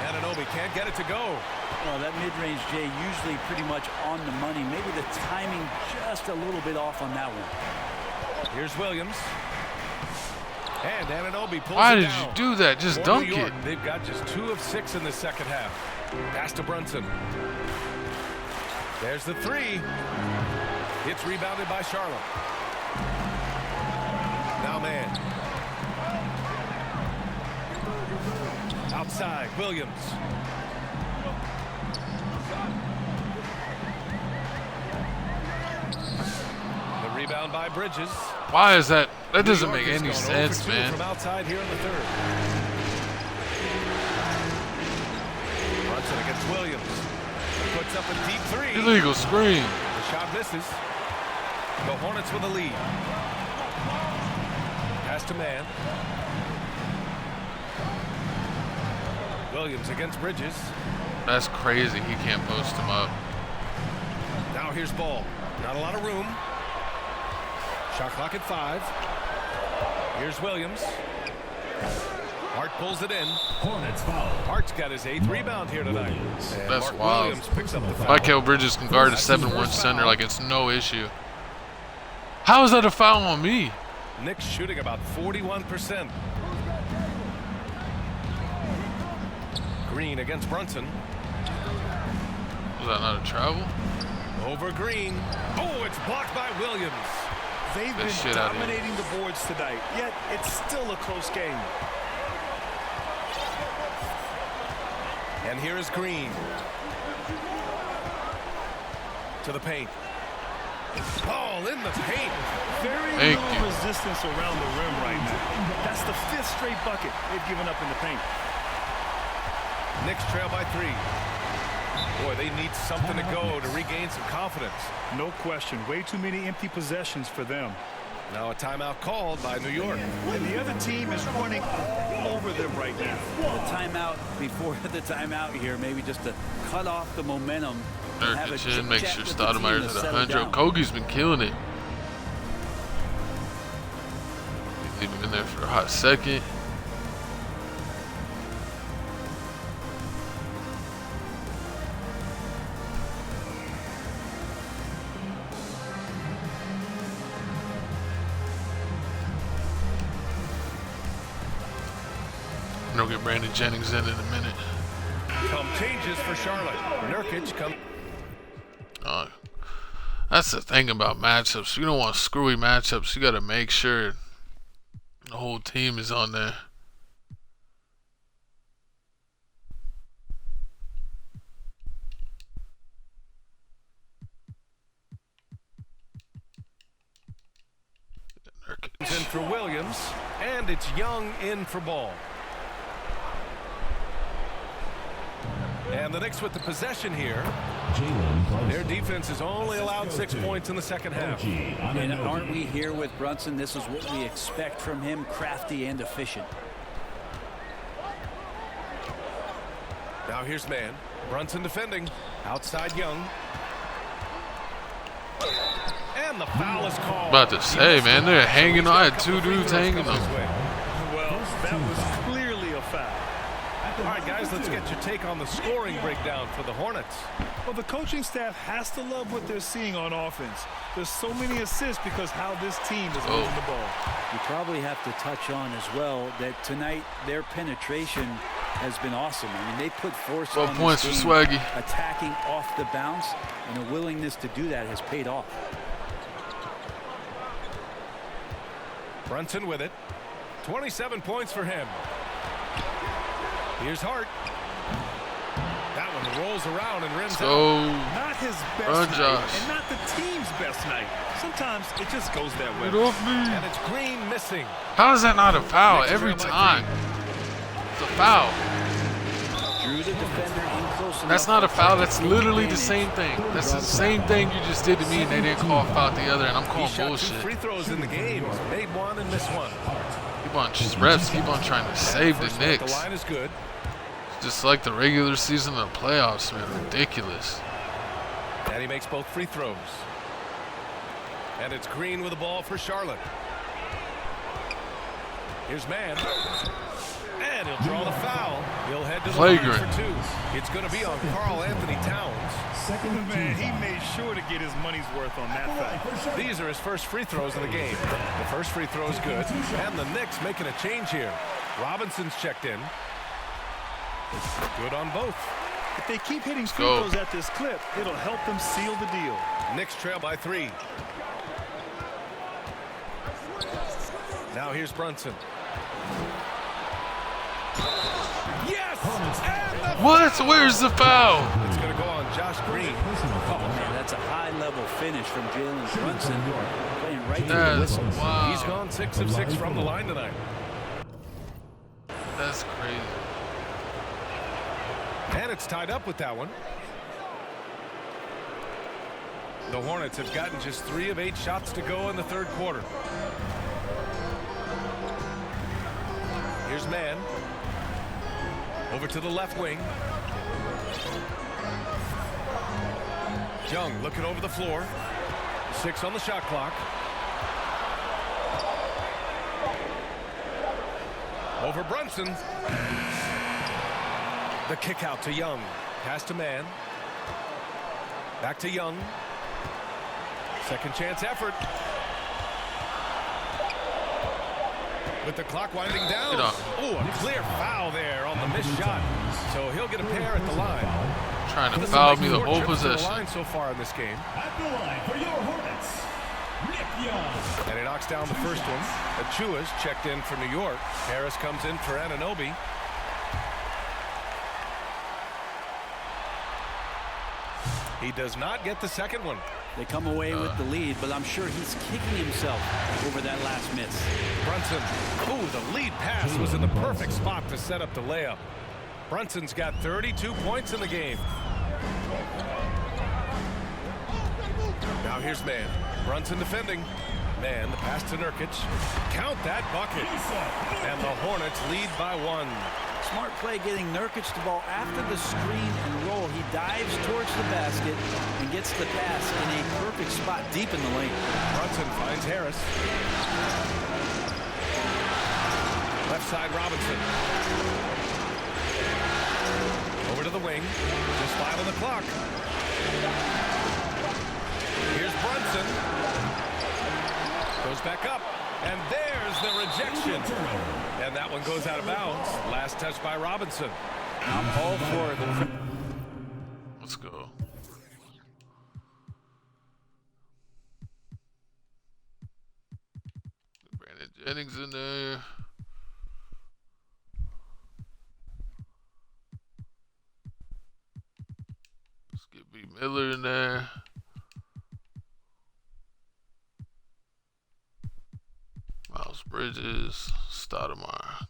Anunoby can't get it to go. Well, that mid-range, Jay, usually pretty much on the money. Maybe the timing just a little bit off on that one. Here's Williams. And Anunoby pulls Why it did down. you do that? Just For dunk New York, it. They've got just 2 of 6 in the second half. Pass to Brunson. There's the 3. It's rebounded by Charlotte. Now man. Outside, Williams. The rebound by Bridges. Why is that? That doesn't New York make is any going sense, 0 for 2 man. From outside here in the third. Brunson against Williams. Puts up a deep 3. Illegal screen. The shot misses. The Hornets with a lead. Pass to man. Williams against Bridges. That's crazy. He can't post him up. Now here's Ball. Not a lot of room. Shot clock at 5. Here's Williams. Hart pulls it in. Hornets foul. Hart's got his 8th rebound here tonight. And That's Mark wild. Williams picks up the foul. Michael Bridges can guard a 7-1 center like it's no issue. How is that a foul on me? Knicks shooting about 41%. Green against Brunson. Was that not a travel? Over Green. Oh, it's blocked by Williams. They've been dominating the boards tonight, yet it's still a close game. And here is Green. To the paint. Ball in the paint. Very little resistance around the rim right now. That's the 5th straight bucket they've given up in the paint. Knicks trail by 3. Boy, they need something to go to regain some confidence. No question. Way too many empty possessions for them. Now a timeout called by New York. And the other team is running all over them right now. The timeout before the timeout here, maybe just to cut off the momentum. Nurkic in, make sure Stoudemire's at 100. Kogi's been killing it. He's even been there for a hot second. And we'll get Brandon Jennings in a minute. Some changes for Charlotte. Nurkic comes. That's the thing about matchups. You don't want screwy matchups. You got to make sure the whole team is on there. In for Williams, and it's Young in for Ball. And the Knicks with the possession here. Their defense has only allowed 6 points in the second half. And aren't we here with Brunson? This is what we expect from him, crafty and efficient. Now here's man. Brunson defending. Outside Young. And the foul is called. About to say, man, they're hanging on. I had 2 dudes hanging on. Well, that was clearly a foul. All right, guys, let's get your take on the scoring breakdown for the Hornets. Well, the coaching staff has to love what they're seeing on offense. There's so many assists because how this team is moving the ball. You probably have to touch on as well that tonight their penetration has been awesome. I mean, they put force on this points for game, Swaggy. attacking off the bounce, and a willingness to do that has paid off. Brunson with it. 27 points for him. Here's Hart. That one rolls around and rims out. Not his best night, and not the team's best night. Sometimes it just goes that way. Get off me. And it's Green missing. How is that not a foul every time? It's a foul. Drew the defender in close enough. That's not a foul. That's literally the same thing. That's the same thing you just did to me, and they didn't call foul the other, and I'm calling bullshit. He shot 2 free throws in the game. Made 1 and missed 1. Refs keep on trying to save the Knicks. The line is good. Just like the regular season and the playoffs, man. Ridiculous. And he makes both free throws. And it's Green with the ball for Charlotte. Here's man. And he'll draw the foul. He'll head to the line for 2. It's going to be on Karl Anthony Towns. Man, he made sure to get his money's worth on that foul. These are his first free throws of the game. The first free throw is good. And the Knicks making a change here. Robinson's checked in. Good on both. If they keep hitting free throws at this clip, it'll help them seal the deal. Knicks trail by 3. Now here's Brunson. Yes! And what? Where's the foul? It's going to go on Josh Green. Oh, man, that's a high-level finish from Jalen Brunson. Playing right through the whistle. Wow. He's gone 6 of 6 from the line tonight. That's crazy. And it's tied up with that one. The Hornets have gotten just 3 of 8 shots to go in the third quarter. Here's man. Over to the left wing. Young looking over the floor. 6 on the shot clock. Over Brunson. The kick out to Young. Pass to man. Back to Young. Second chance effort. With the clock winding down. Oh, a clear foul there on the missed shot. So he'll get a pair at the line. Trying to foul me the whole possession. The line so far in this game. At the line for your Hornets, Nick Young. And he knocks down the first one. Achua's checked in for New York. Harris comes in for Anunoby. He does not get the second one. They come away with the lead, but I'm sure he's kicking himself over that last miss. Brunson. Ooh, the lead pass was in the perfect spot to set up the layup. Brunson's got 32 points in the game. Now here's Man. Brunson defending. Man, the pass to Nurkic. Count that bucket. And the Hornets lead by 1. Smart play getting Nurkic the ball after the screen and roll. He dives towards the basket and gets the pass in a perfect spot deep in the lane. Brunson finds Harris. Left side Robinson. Over to the wing. Just 5 on the clock. Here's Brunson. Goes back up. And there's the rejection. And that one goes out of bounds. Last touch by Robinson. I'm all for the... Let's go. Brandon Jennings in there. Let's get B. Miller in there. Miles Bridges, Stoudemire.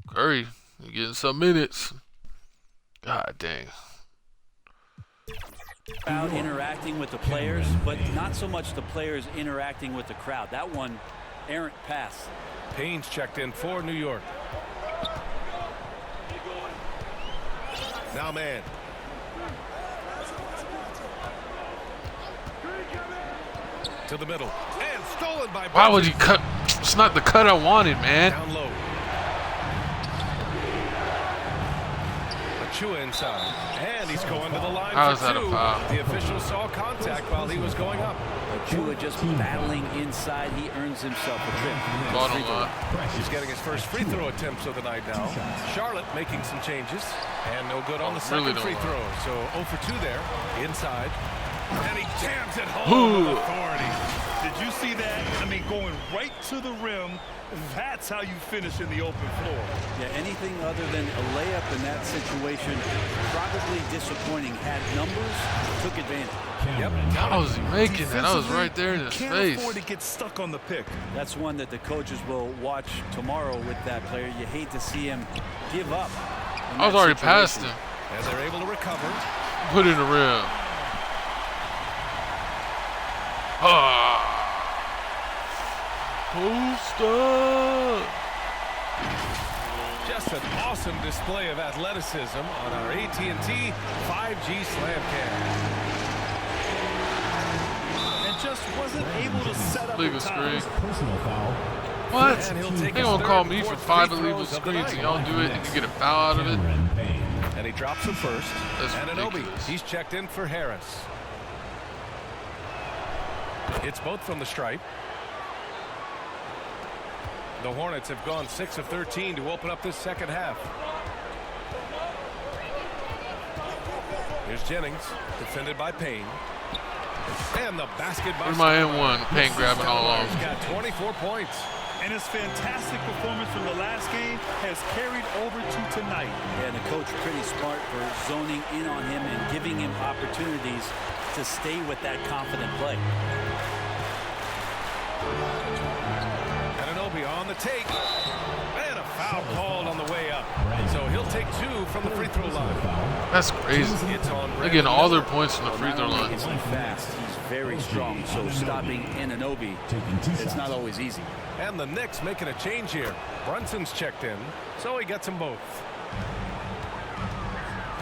Curry, you getting some minutes. God dang. Crowd interacting with the players, but not so much the players interacting with the crowd. That one, errant pass. Payne's checked in for New York. Now Man. To the middle. And stolen by... Why would he cut? It's not the cut I wanted, man. Down low. Achua inside. And he's going to the line How is for that a 2. foul? The official saw contact while he was going up. Achua just battling inside. He earns himself a trip. Bottom line. He's getting his first free throw attempts of the night now. Charlotte making some changes. And no good on the second free throw. So 0 for 2 there. Inside. And he jams it home with authority. Did you see that? I mean, going right to the rim. That's how you finish in the open floor. Yeah, anything other than a layup in that situation, probably disappointing. Had numbers, took advantage. Yep. How was he making that? I was right there in his Can't face. afford to get stuck on the pick. That's one that the coaches will watch tomorrow with that player. You hate to see him give up. I was already past him. And they're able to recover. Put it in the rim. Post up. Just an awesome display of athleticism on our AT&T 5G Slam Cam. And just wasn't able to set up Legal in time. screen. Personal foul. What? And he'll take They his gonna third call and me for fourth 5 free illegal throws of the screens and night. y'all do it and you get a foul out of it? Cameron Payne. And he drops him first. That's and Anobi, ridiculous. he's checked in for Harris. It's both from the stripe. The Hornets have gone 6 of 13 to open up this second half. Here's Jennings, defended by Payne. And the basket by Where's my N1? Payne grabbing all along. Stoudemire's got 24 points. And his fantastic performance from the last game has carried over to tonight. Yeah, and the coach pretty smart for zoning in on him and giving him opportunities to stay with that confident play. On the take. And a foul called on the way up. So he'll take 2 from the free throw line. That's crazy. It's on They're getting all their points from the free throw line. He's fast. He's very strong. So stopping Anunoby, it's not always easy. And the Knicks making a change here. Brunson's checked in, so he gets them both.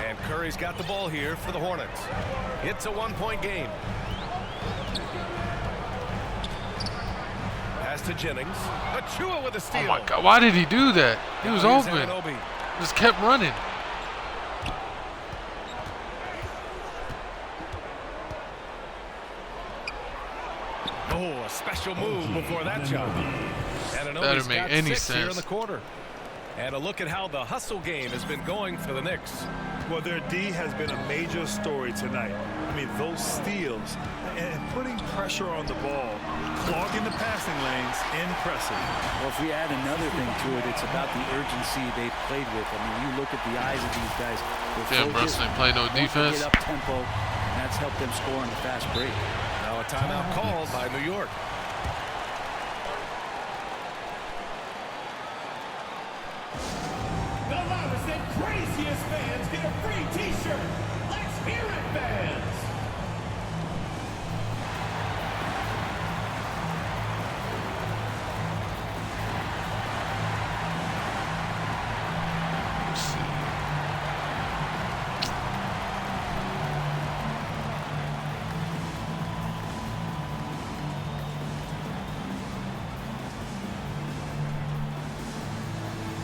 And Curry's got the ball here for the Hornets. It's a 1-point game. To Jennings. Achua with a steal. Oh my God, why did he do that? He was Now here's open. Anunoby. Just kept running. Oh, a special move before that job. And That Anunoby's didn't make got any 6 here in sense. the quarter. And a look at how the hustle game has been going for the Knicks. Well, their D has been a major story tonight. I mean, those steals and putting pressure on the ball, clogging the passing lanes, impressive. Well, if we add another thing to it, it's about the urgency they played with. I mean, you look at the eyes of these guys. Damn, Brunson ain't play no defense. Get up tempo, and that's helped them score on the fast break. Now a timeout called by New York. The loudest and craziest fans get a free T-shirt. Let's hear it, fans. Let's see.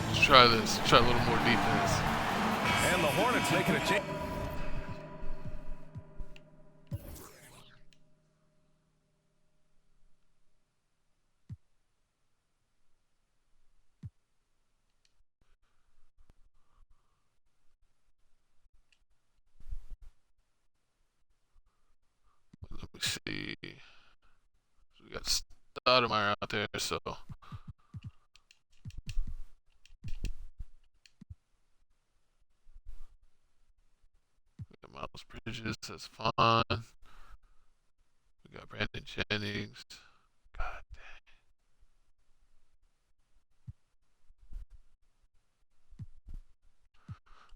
Let's try this. Try a little more defense. And the Hornets making a change. Let me see. We got Stoudemire out there, so. Miles Bridges, that's fine. We got Brandon Jennings. God dang.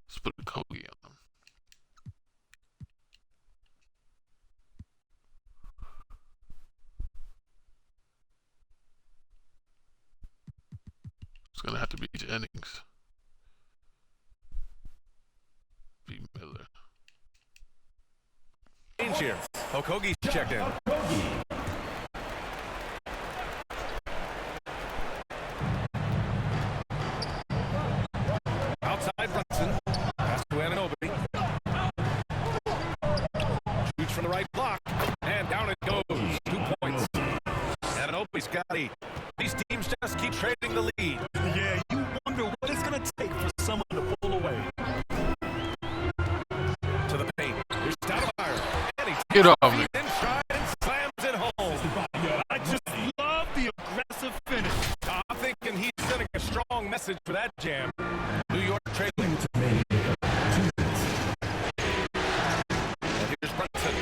Let's put a Kobe on him. It's gonna have to be Jennings. Be Miller. Change here. Okogie's checked in. Outside Brunson. Pass to Anunoby. Shoots from the right block. And down it goes. 2 points. Anunoby's got 8. These teams just keep trading the lead. Yeah, you wonder what it's going to take for someone to pull away. To the paint. Here's Stoudemire. Get off me. Inside and slams it home. I just love the aggressive finish. I'm thinking he's sending a strong message for that jam. New York trailing. And here's Brunson.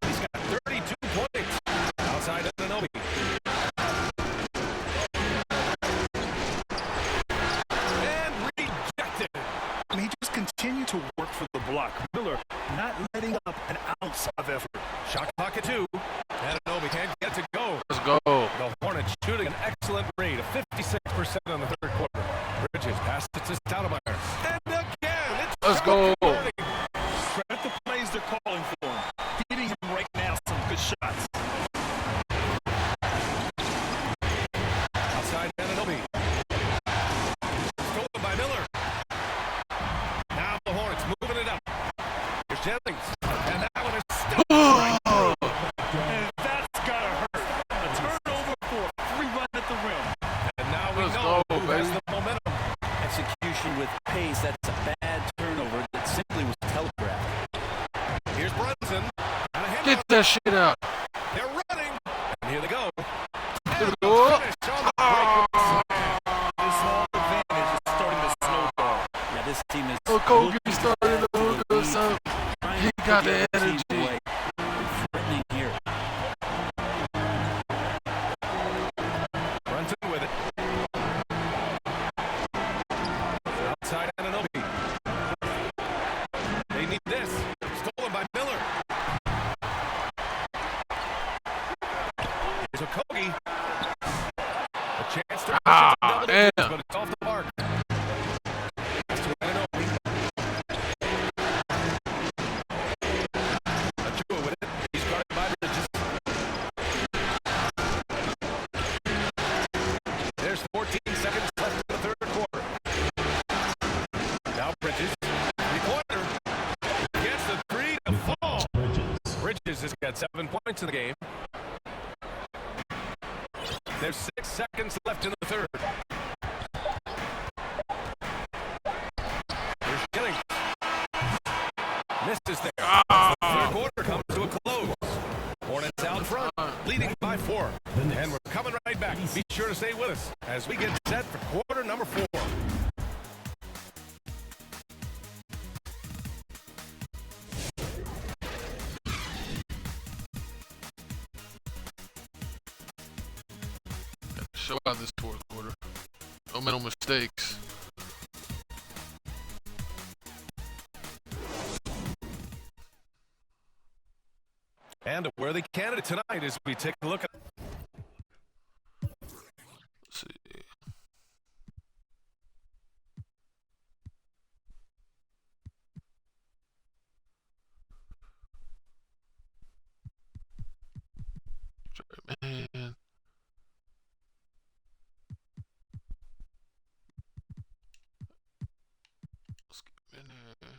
He's got 32 points. Outside Anunoby. And rejected. I mean, he just continued to work for the block. Miller not letting up an ounce of effort. Shot clock at 2. Anunoby can't get to go. Let's go. The Hornets shooting an excellent rate of 56% in the third quarter. Bridges passes it to Stoudemire. And again, it's Let's go. Credit the plays they're calling for him. Hitting him right now, some good shots. outside Anunoby. Stolen by Miller. Now the Hornets moving it up. Here's Jennings. And that one is stopped right through. And that's gotta hurt. A turnover for a free run at the rim. And now we Let's know go, who has baby. the momentum. Execution with pace, that's a bad turnover that simply was telegraphed. Here's Brunson. And a hand Get that shit out. They're running. And here they go. Let's go. This small advantage is starting to snowball. Yeah, this team is Oh, Kobe started to hook us up. He got the energy. Threatening here. Brunson with it. Outside Anunoby. They need this. Stolen by Miller. Here's Okogie. A chance to push it to double digits, but it's off the mark. Pass to Anunoby. Achua with it. He's guarded by Bridges. There's 14 seconds left in the third quarter. Now Bridges. Three-pointer. Gets the three to fall. Bridges has got 7 points in the game. There's 6 seconds left in the third. Here's Jennings. Misses there. The third quarter comes to a close. Hornets out front, leading by 4. And we're coming right back. Be sure to stay with us as we get set for quarter number 4. Show out this fourth quarter. No mental mistakes. And a worthy candidate tonight as we take a look at. Let's see. Man. Let's get in here.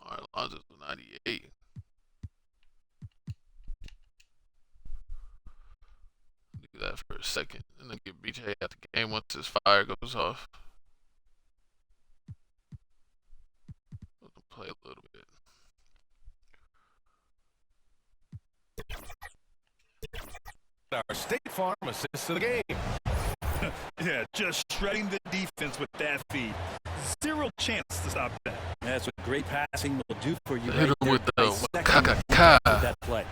All right, Lonzo's 98. Do that for a second, and then get BJ out the game once his fire goes off. Let him play a little bit. Our State Farm assist to the game. Yeah, just shredding the defense with that feed. Zero chance to stop that. That's what great passing will do for you. Hit Right him with the Dissecting that play.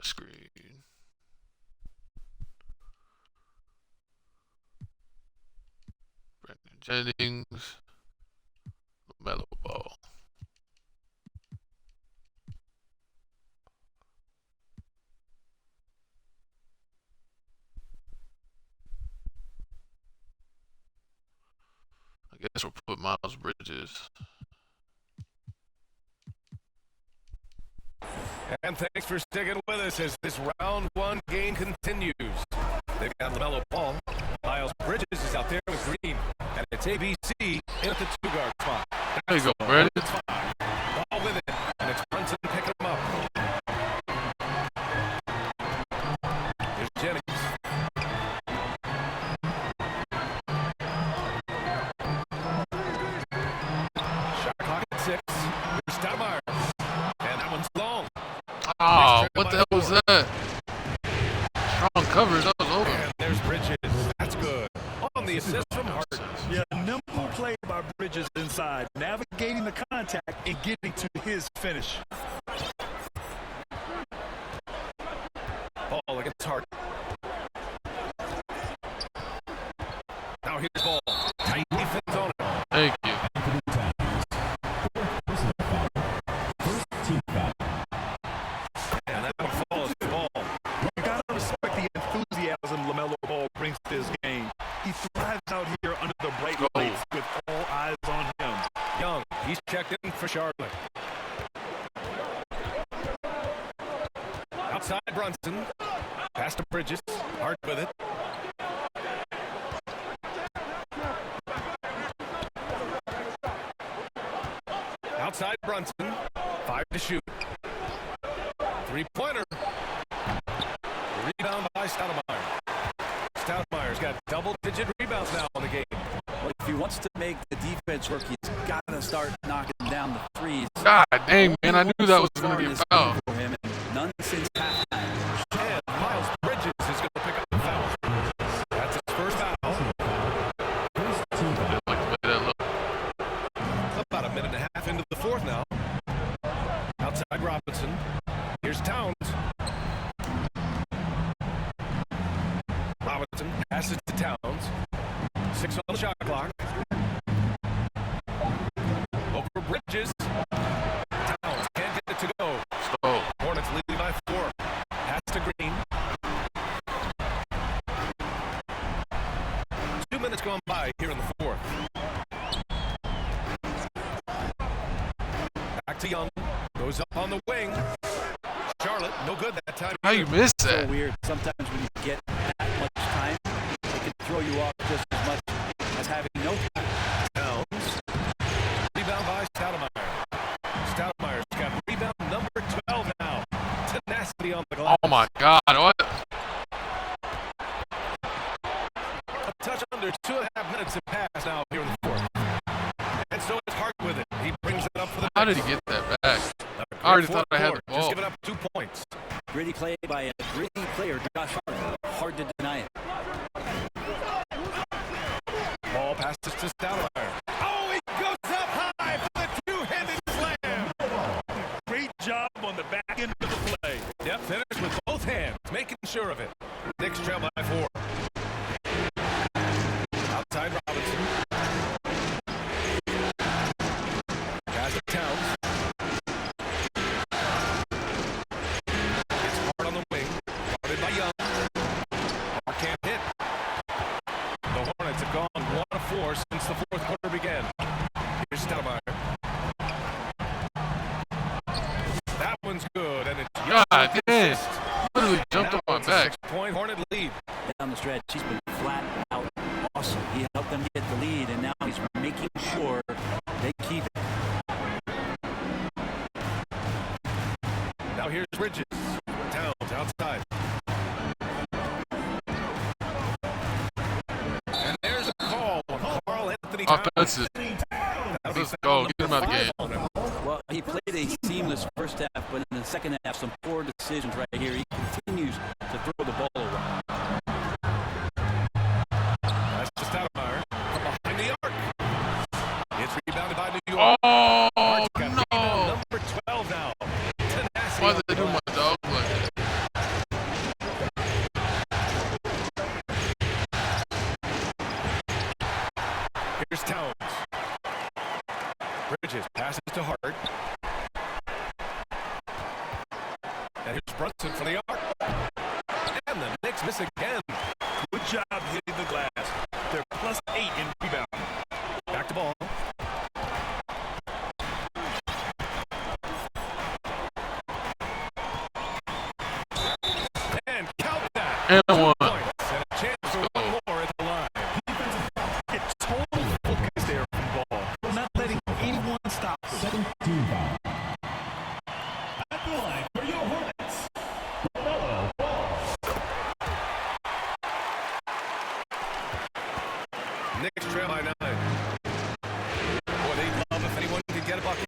Screen. Brandon Jennings. LaMelo Ball. I guess we'll put Miles Bridges. And thanks for sticking with us as this round 1 game continues. They've got LaMelo Ball. Miles Bridges is out there with Green. And it's ABC in at the 2-guard spot. There you go, Brandon. Ball with it. And it's Brunson picking him up. Here's Jennings. Shot clock at 6. Here's Stoudemire. And that one's long. Oh, what the hell was that? Strong coverage, that was over. And there's Bridges. That's good. On the assist from Hart. Yeah, nimble play by Bridges inside, navigating the contact and getting to his finish. Ball against Hart. Now here's Ball. Tight defense on it. Thank you. And that one falls to Ball. You gotta respect the enthusiasm LaMelo Ball brings to his game. He thrives out here under the bright lights with all eyes on him. Young, he's checked in for Charlotte. Outside Brunson. Pass to Bridges. Hart with it. Outside Brunson. 5 to shoot. 3-pointer. Rebound by Stoudemire. Stoudemire's got double-digit rebounds now in the game. Well, if he wants to make the defense work, he's got to start knocking down the threes. God dang, man, I knew that was going to be a foul. For him, none since halftime. And Miles Bridges is going to pick up the foul. That's his first foul. About a minute and a half into the fourth now. Outside Robinson. Here's Towns. Robinson passes to Towns. 6 on the shot clock. Over Bridges. Towns can't get it to go. Oh. Hornets leading by 4. Pass to Green. 2 minutes gone by here in the fourth. Back to Young. Goes up on the wing. Charlotte, no good that time. How you miss that? So weird. Sometimes when you get that much time, it can throw you off just as much as having no time. Towns. Rebound by Stoudemire. Stoudemire's got rebound number 12 now. Tenacity on the glass. Oh my God! What? A touch under 2.5 minutes have passed now here in the fourth. And so it's Hart with it. He brings it up for the How did he get that back? I already thought I had the ball. Just giving up 2 points. Gritty play by a gritty player, Josh Hart. Hard to deny it. Ball passes to Stoudemire. Oh, he goes up high for the two-handed slam. Great job on the back end of the play. Yep, finished with both hands, making sure of it. Knicks trail by 4. Outside Robinson. Pass to Towns. It's hard on the wing. Guarded by Young. Hart can't hit. The Hornets have gone 1 of 4 since the fourth quarter began. Here's Stoudemire. That one's good, and it's God damn! Literally jumped on my back. 6-point Hornet lead. Down the stretch, he's been flat out awesome. He helped them get the lead, and now he's making sure they keep it. Now here's Bridges. Towns outside. And there's a call on Carl Anthony Towns. Offensive. Let's go. Get him out of the game. Well, he played a seamless first half, but in the second half, some poor decisions right here. He continues to throw the ball away. That's to Stoudemire from behind the arc. It's rebounded by New York. Oh Hart's got no! rebound number 12 now. Tenacity Why on did they the do my glass. dog like that? Here's Towns. Bridges passes to Hart. And here's Brunson for the arc. And the Knicks miss again. Good job hitting the glass. They're +8 in rebound. Back to ball. And count that. And 1. Points and a chance for one more at the line. Get total focus there from ball. Not letting anyone stop them. At the line for your Hornets, LaMelo Ball. Knicks trail by 9. Boy, they'd love if anyone could get a bucket.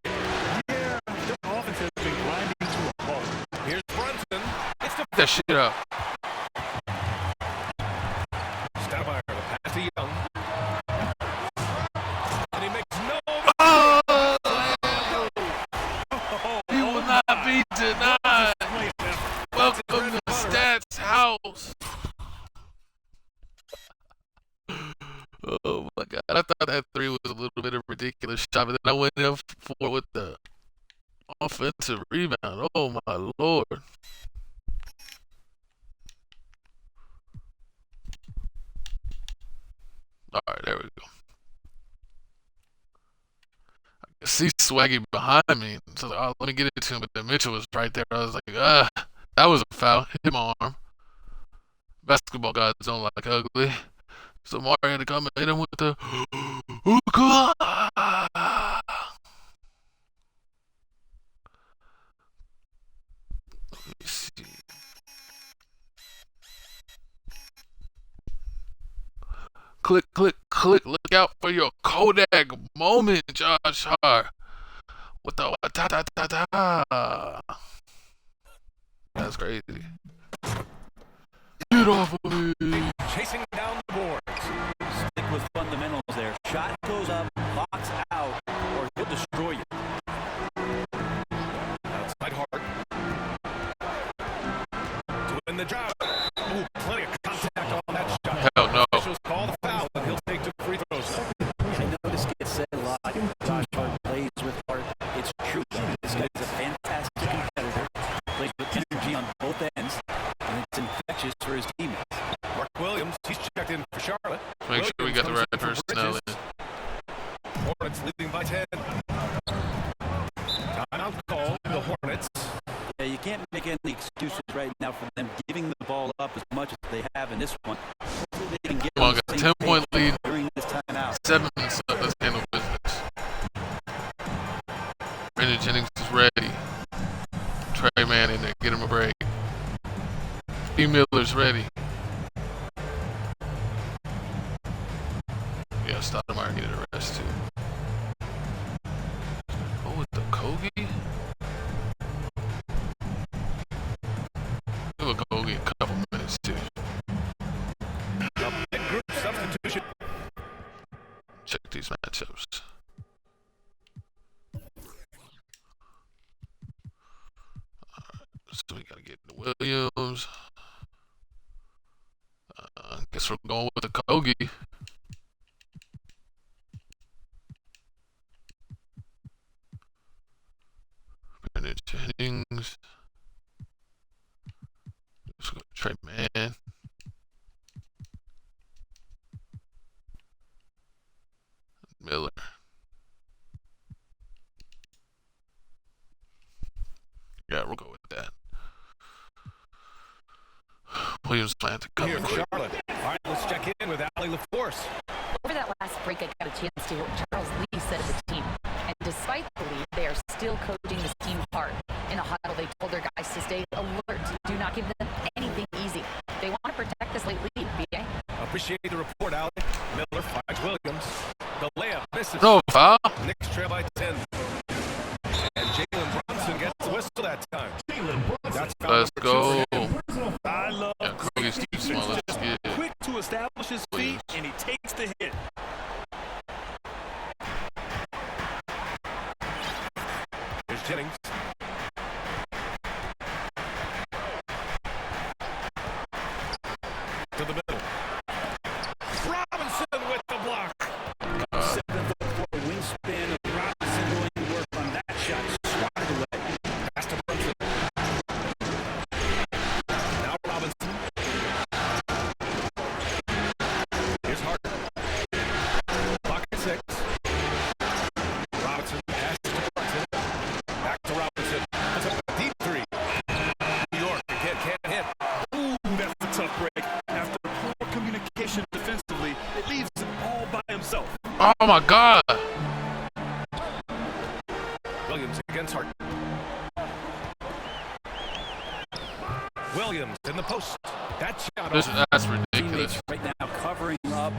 Yeah, their offense has been grinding to a halt. Here's Brunson. It's the Get that shit up. Stoudemire, the pass to Young. And he makes no. Oh! He will not be denied. Welcome to Stats House. Oh my God! I thought that 3 was a little bit of a ridiculous shot, but then I went up 4 with the offensive rebound. Oh my Lord! All right, there we go. I can see Swaggy behind me, so I was like, oh, let me get it to him. But then Mitchell was right there. I was like, that was a foul. Hit my arm. Basketball guys don't like ugly. So Mario had to come and hit him with the hookah. Let me see. Click, click, click. Look out for your Kodak moment, Josh Hart. What the ta-ta-ta-ta. That's crazy. Get off of me. Chasing down the boards. Stick with fundamentals there. Shot goes up, box out, or he'll destroy you. Outside Hart. Doing the job. Ooh, plenty of contact on that shot. Hell no. Officials call the foul, and he'll take 2 free throws. I know this gets said a lot. Josh Hart plays with heart. It's true. This guy's a fantastic competitor. Plays with energy on both ends, and it's infectious for his teammates. Mark Williams, he's checked in for Charlotte. Make sure we got the right personnel in. Hornets leading by 10. Timeout call the Hornets. Yeah, you can't make any excuses right now for them giving the ball up as much as they have in this one. Hopefully they can get Come on, 7 minutes left. Let's handle business. Brandon Jennings is ready. Trey Man in there. Get him a break. E. Miller's ready. Yeah, Stoudemire needed a rest too. Oh, with the Kogi? Give a Kogi a couple minutes too. Group substitution. Check these matchups. So we gotta get the Williams. Guess we're going with the Kogi. Brandon Jennings. Let's go Trey Man. Miller. Yeah, we'll go with that. Williams plan to come Here, quick. Charlotte. All right, let's check in with Allie LaForce. Over that last break, I got a chance to hear what Charles Lee said of the team. And despite the lead, they are still coaching this team hard. In a huddle, they told their guys to stay alert. Do not give them anything easy. They want to protect this late lead, BA. Appreciate the report, Allie. Miller finds Williams. The layup misses. No foul. Knicks trail by 10. And Jalen Brunson gets the whistle that time. That's Let's go. I love Yeah, Kogi's too small. Let's get it. quick to establish his feet, and he takes the hit. Here's Jennings. To the middle. Robinson with the block. 7'4" wingspan of Robinson going to work on that shot. Swatted away. Pass to Brunson. Now Robinson. Here's Hart. Pocket 6. Robinson pass to Brunson. Back to Robinson. That's a deep 3. New York again can't hit. Ooh, that's a tough break. After poor communication defensively, it leaves him all by himself. Oh my God. Williams against Hart. Williams in the post. That shot off. That's ridiculous. Teammates right now covering up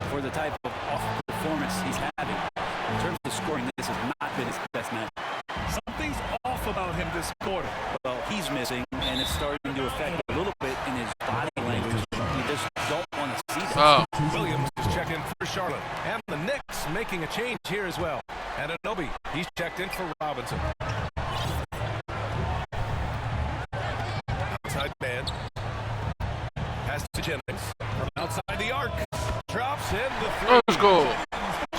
for the type of off performance he's having. In terms of scoring, this has not been his best night. Something's off about him this quarter. Well, he's missing, and it's starting to affect a little bit in his body language. You just don't want to see that. Oh, Williams is checking for Charlotte. And the Knicks making a change here as well. And Anobi, he's checked in for Robinson. Outside man. Pass to Jennings. From outside the arc. Drops in the 3. let's go.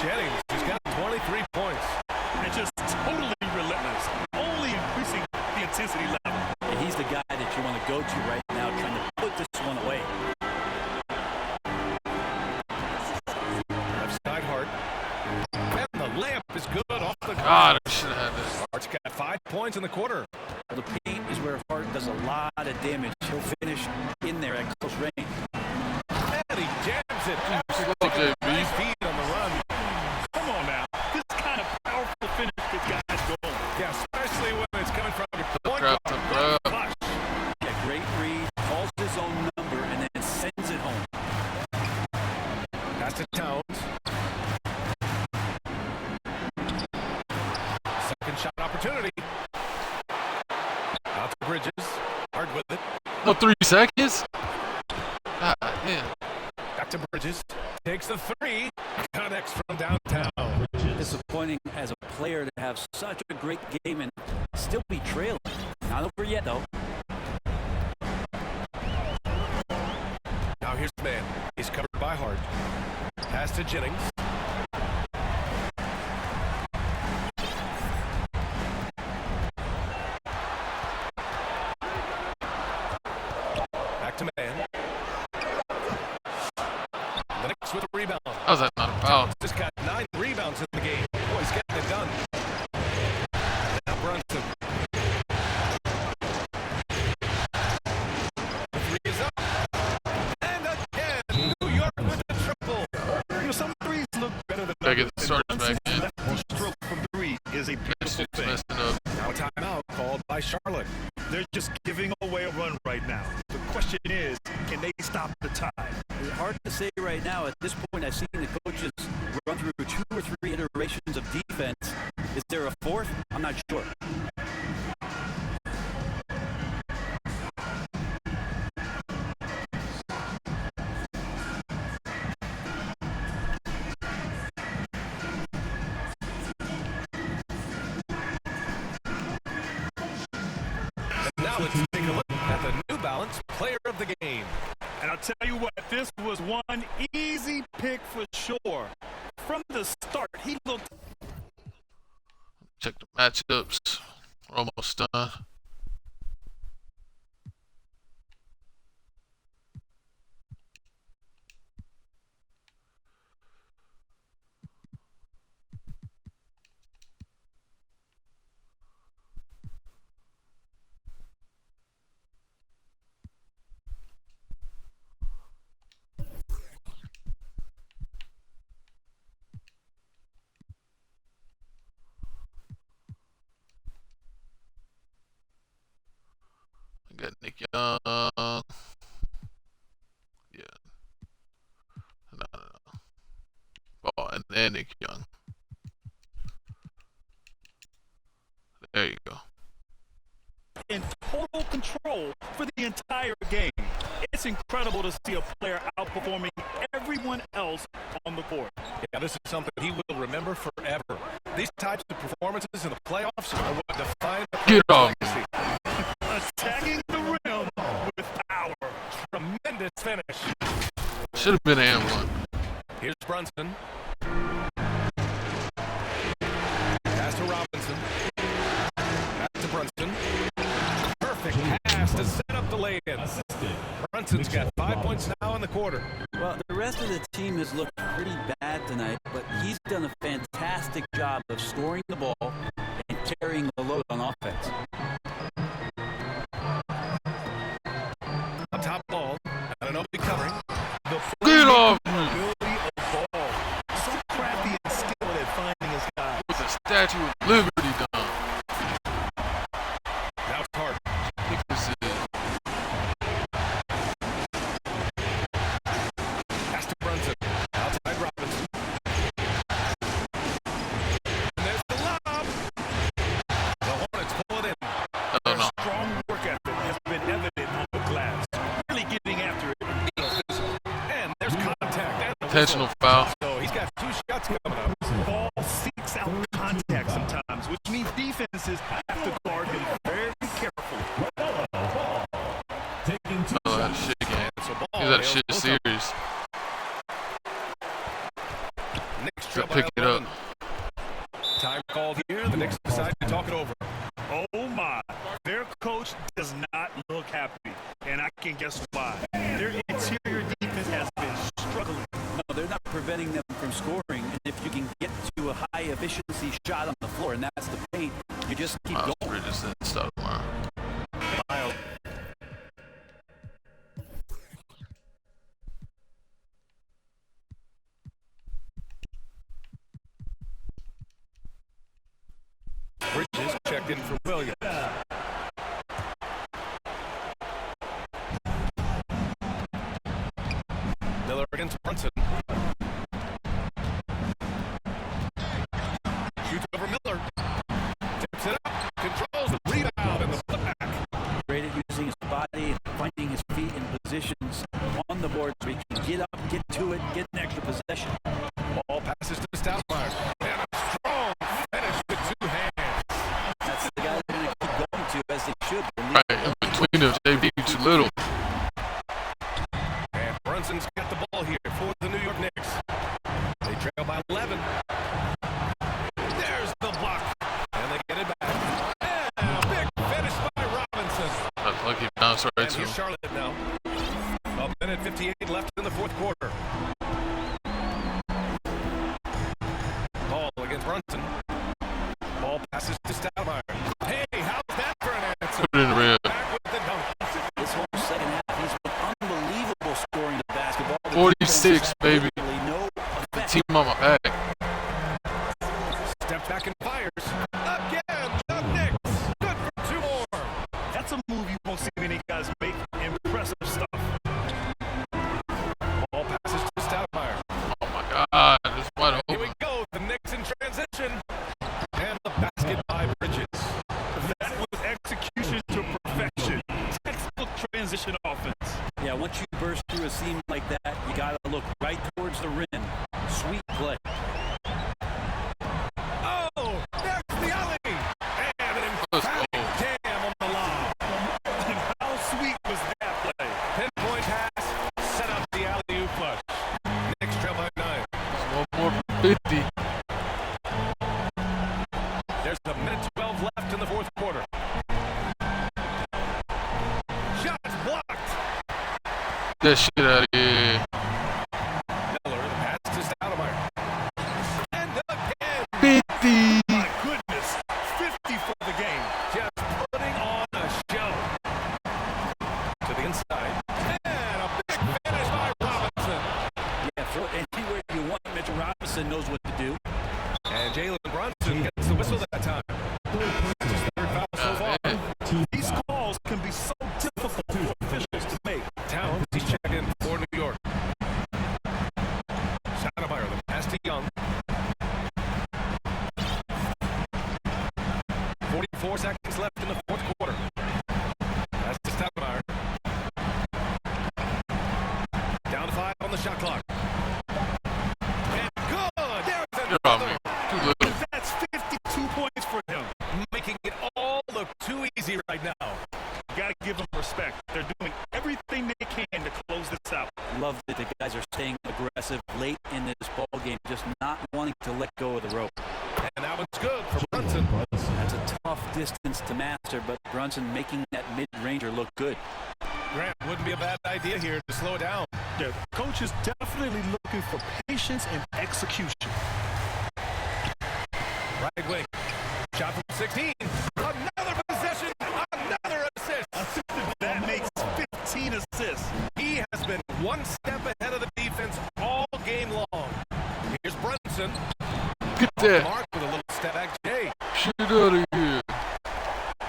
Jennings has got 23 points. And just totally relentless. Only increasing the intensity level. And he's the guy that you want to go to right now, trying to put this one away. Left side Hart. And the layup is good off the God, I should have had this. Hart's got 5 points in the quarter. The paint is where Hart does a lot of damage. He'll finish in there at close range. And he jams it. Slow, JB. Nice feed on the run. Come on now. This kind of powerful finish gets guys going. Yeah, especially when it's coming from your point Crap, guard. crap. Flush. Yeah, great read, calls his own number, and then sends it home. Pass to Towns. Second shot opportunity. Out to Bridges. Hard with it. No 3 seconds. God, man. Back to Bridges. Takes the 3. Connects from downtown. Disappointing as a player to have such a great game and still be trailing. Not over yet, though. Now here's the man. He's covered by Hart. Pass to Jennings. Back to man. The Knicks with a rebound. How's that not a foul? Just got 9 rebounds in the game. Boy, he's getting it done. Now Brunson. The 3 is up. And again, New York with the triple. You know, some threes look Gotta get the starters back in. Left stroke from 3 is a beautiful thing. Messing up. Now a timeout called by Charlotte. They're just giving away a run right now. The question is, can they stop the tide? It's hard to say right now. At this point, I've seen the coaches run through 2 or 3 iterations of defense. Is there a fourth? I'm not sure. Now let's take a look at the New Balance Player of the Game. And I'll tell you what, this was one easy pick for sure. From the start, he looked... Check the matchups. We're almost done. Got Nick Young. Yeah. No. Oh, and Nick Young. There you go. in total control for the entire game. It's incredible to see a player outperforming everyone else on the court. Yeah, this is something he will remember forever. These types of performances in the playoffs are what define the Get off. legacy. Attacking the rim with power. Tremendous finish. Should have been an and one. Here's Brunson. Pass to Robinson. Back to Brunson. Perfect pass to set up the lay-in. Brunson's got 5 points now in the quarter. Well, the rest of the team has looked pretty bad tonight, but he's done a fantastic job of scoring the ball and carrying the load on offense. Up top ball. Anunoby covering. Get off! Ability of ball. So crafty and skilled at finding his guy. With the Statue of Liberty done. Now it's hard. I think this is it. Pass to Brunson. Outside Robinson. And there's the lob. The Hornets pull it in. Oh, no. Strong work ethic has been evident on the glass. Really getting after it. And there's contact. And the Intentional whistle. foul. So he's got 2 shots coming up. Ball seeks out contact sometimes, which means defenses have to guard him very carefully. Taking two Oh, that shots. shit game. So ball He's at a nails shit both up. series. Knicks Gotta trail by pick it up. 11. Time called here. The Knicks decide to talk it over. Oh my, their coach does not look happy, and I can guess why. Their interior defense has been struggling. No, they're not preventing them from scoring. And if you can get to a high efficiency shot on the floor, and that's the paint, you just keep Miles going. Bridges didn't start tomorrow. Miles. Bridges checked in for Williams. Miller against Brunson. Shoots over Miller. Tips it up. Controls the rebound and the putback. Great at using his body, finding his feet in positions on the board so he can get up, get to it, get an extra possession. Ball passes to Stoudemire. And a strong finish with 2 hands. That's the guy they're going to keep going to as they should. Right, in between them, JB too little. And Brunson's got the ball here for the New York Knicks. They trail by 11. There's the block. And they get it back. And a big finish by Robinson. That's lucky bounce right And to here's him. Charlotte now. A minute 58 left in the fourth quarter. Ball against Brunson. Ball passes to Stoudemire. Hey, how's that for an answer? Put it in the rim. Back with the dunk. This whole second half, he's been unbelievable scoring the basketball. The 46, defense has baby. literally no effect. Team on my back. Steps back and fires. Again, the Knicks. Good for 2 more. That's a move you won't see many guys make. Impressive stuff. Ball passes to Stoudemire. Oh my God, it's wide Here open. we go. The Knicks in transition. And the basket by Bridges. That was execution to perfection. Textbook transition offense. Yeah, once you burst through a seam like that, you got to look right towards the rim. Sweet play. Oh, there's the alley. And an emphatic jam on the lob. And how sweet was that play? Pinpoint pass. Set up the alley-oop flush. Knicks trail by 9. One more for 50. There's a minute 12 left in the 4th quarter. Shots blocked. That shit out of here. Miller, the pass to Stoudemire. And again. 50. My goodness, 50 for the game. Just putting on a show. To the inside. And a big finish by Robinson. Yeah, throw it anywhere you want. Mitchell Robinson knows what to do. And Jalen Brunson gets the whistle that time. His 3rd foul so far. These calls can be so difficult for officials to make. Towns, he's checked in for New York. Stoudemire, the pass to Young. 44 seconds left in the 4th quarter. Pass to Stoudemire. Down to 5 on the shot clock. And good! There's You're on me. another. Too little. That's 52 points for him. Making it all look too easy right now. Gotta give them respect. They're doing everything they can to close this out. Love that the guys are staying aggressive late in this ball game, just not wanting to let go of the rope. And that one's good for Brunson. That's a tough distance to master, but Brunson making that mid-ranger look good. Grant, wouldn't be a bad idea here to slow it down. The coach is definitely looking for patience and execution. Right wing. Shot from 16. Another possession. Another assist. That makes 15 assists. He has been one step ahead of the defense all game long. Here's Brunson. Get that. Mark with a little step back. Jay. Shit out of here.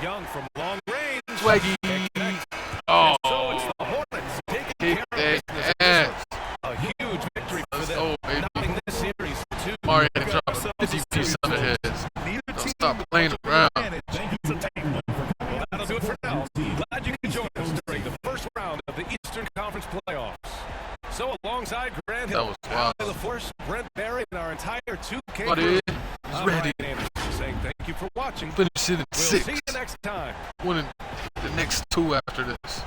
Young from long range. Swaggy. Can't connect. Oh. And so it's the Hornets taking Kick care of that business. ass. A huge victory for Let's them. go, baby. Knocking this series to 2. Mario dropped a 50 piece on the heads. Don't stop playing around. Well, that'll do it for now. Glad you could join us during the first round of the Eastern Conference playoffs. So alongside Grant That Hill, was wild. Allie LaForce, Brent Barry, and our entire 2K Buddy, crew, he's I'm ready. Ryan Anderson saying thank you for watching. Finish it in We'll 6. see you next time. Winning the next 2 after this.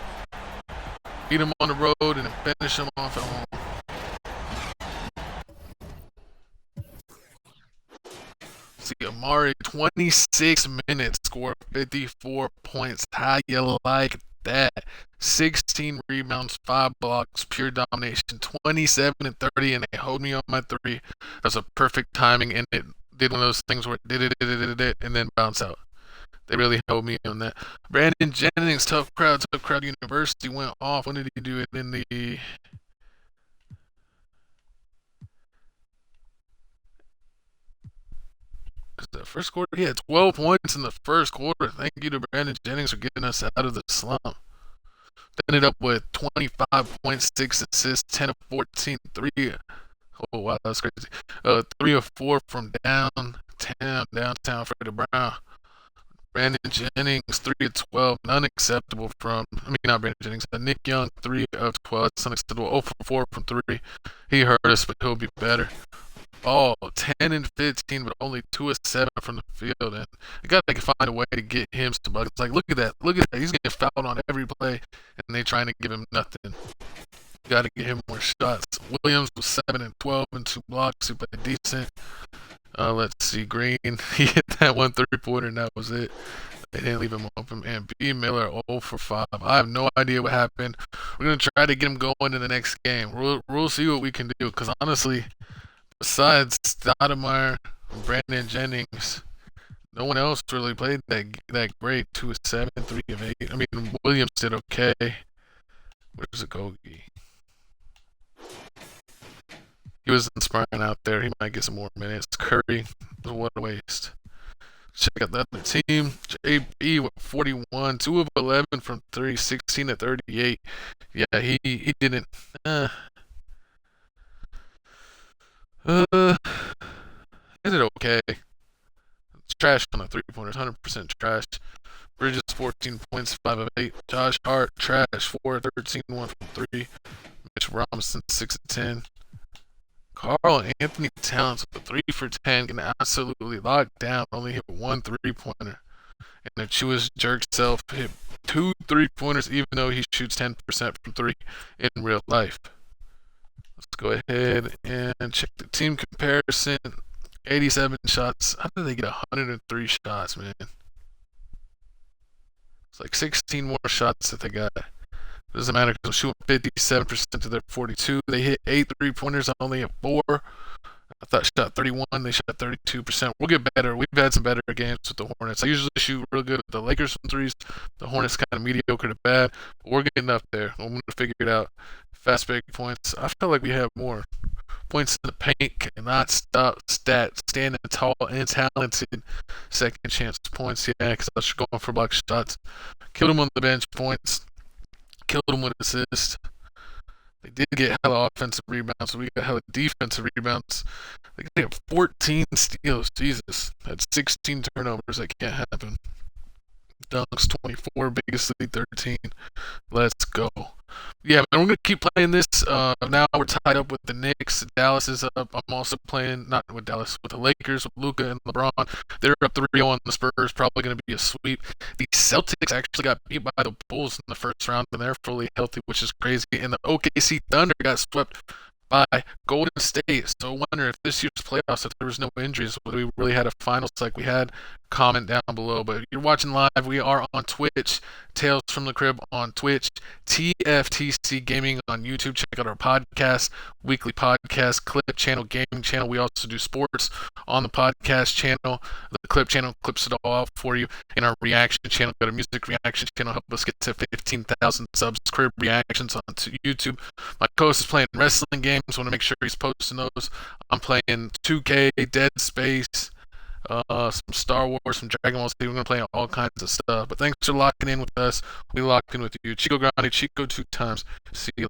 Beat him on the road and then finish him off at home. See, Amari, 26 minutes, scored 54 points. How you like that? 16 rebounds, 5 blocks, pure domination, 27 and 30, and they hold me on my 3. That's a perfect timing, and it did one of those things where it did it, and then bounce out. They really held me on that. Brandon Jennings, tough crowd University, went off. When did he do it? In the... Is that first quarter? He had 12 points in the first quarter. Thank you to Brandon Jennings for getting us out of the slump. Ended up with 25 points, 6 assists, 10 of 14, 3. Oh, wow, that's crazy. 3 of 4 from downtown Freddie Brown. Brandon Jennings, 3 of 12, unacceptable from, not Brandon Jennings, Nick Young, 3 of 12, that's unacceptable, 0 for 4 from 3. He hurt us, but he'll be better. Oh, 10 and 15, but only 2 of 7 from the field, and you gotta find a way to get him some buckets. Like, look at that, he's getting fouled on every play, and they trying to give him nothing. You gotta get him more shots. Williams was 7 and 12 and 2 blocks, he played decent. Let's see, Green, he hit that 1 3-pointer, and that was it. They didn't leave him open. And B. Miller, 0 for 5. I have no idea what happened. We're going to try to get him going in the next game. We'll see what we can do, because honestly, besides Stoudemire and Brandon Jennings, no one else really played that great. 2 of 7, 3 of 8. Williams did okay. Where's the Gogi? He was inspiring out there. He might get some more minutes. Curry, what a waste. Check out the other team. JB with 41, 2 of 11 from 3, 16 to 38. Yeah, he didn't. Is it okay? It's trash on the 3-pointers, 100% trash. Bridges 14 points, 5 of 8. Josh Hart trash, 4 of 13, 1 from 3. Mitch Robinson 6 of 10. Carl Anthony Towns with a 3 for 10, getting absolutely locked down. Only hit 1 3-pointer. And the Jewish jerk self hit 2 3-pointers, even though he shoots 10% from 3 in real life. Let's go ahead and check the team comparison. 87 shots. How did they get 103 shots, man? It's like 16 more shots that they got. Doesn't matter because they're shooting 57% to their 42. They hit 8 3-pointers, only at 4. I thought shot 31. They shot 32%. We'll get better. We've had some better games with the Hornets. I usually shoot real good with the Lakers from threes. The Hornets kind of mediocre to bad, but we're getting up there. I'm going to figure it out. Fast break points. I feel like we have more points in the paint, cannot stop stats, standing tall and talented. Second chance points, yeah, because I was going for block shots. Killed him on the bench points. Killed him with assists. They did get hella offensive rebounds, so we got hella defensive rebounds. They got 14 steals. Jesus. Had 16 turnovers. That can't happen. Dunks 24, biggest lead 13. Let's go. Yeah, but we're going to keep playing this. Now we're tied up with the Knicks. Dallas is up. I'm also playing, not with Dallas, with the Lakers, with Luka and LeBron. They're up 3-0 on the Spurs. Probably going to be a sweep. The Celtics actually got beat by the Bulls in the first round, and they're fully healthy, which is crazy. And the OKC Thunder got swept by Golden State. So I wonder if this year's playoffs, if there was no injuries, whether we really had a finals like we had. Comment down below. But if you're watching live, we are on Twitch. Tales from the Crib on Twitch. TFTC Gaming on YouTube. Check out our podcast, weekly podcast, Clip channel, gaming channel. We also do sports on the podcast channel. The Clip channel clips it all out for you. In our reaction channel, go to music reaction channel. Help us get to 15,000 subs. Crib reactions on YouTube. My co-host is playing wrestling games. Want to make sure he's posting those. I'm playing 2K, Dead Space, some Star Wars, some Dragon Ball Z. We're going to play all kinds of stuff. But thanks for locking in with us. We locked in with you. Chico Grande, Chico 2 times. See you.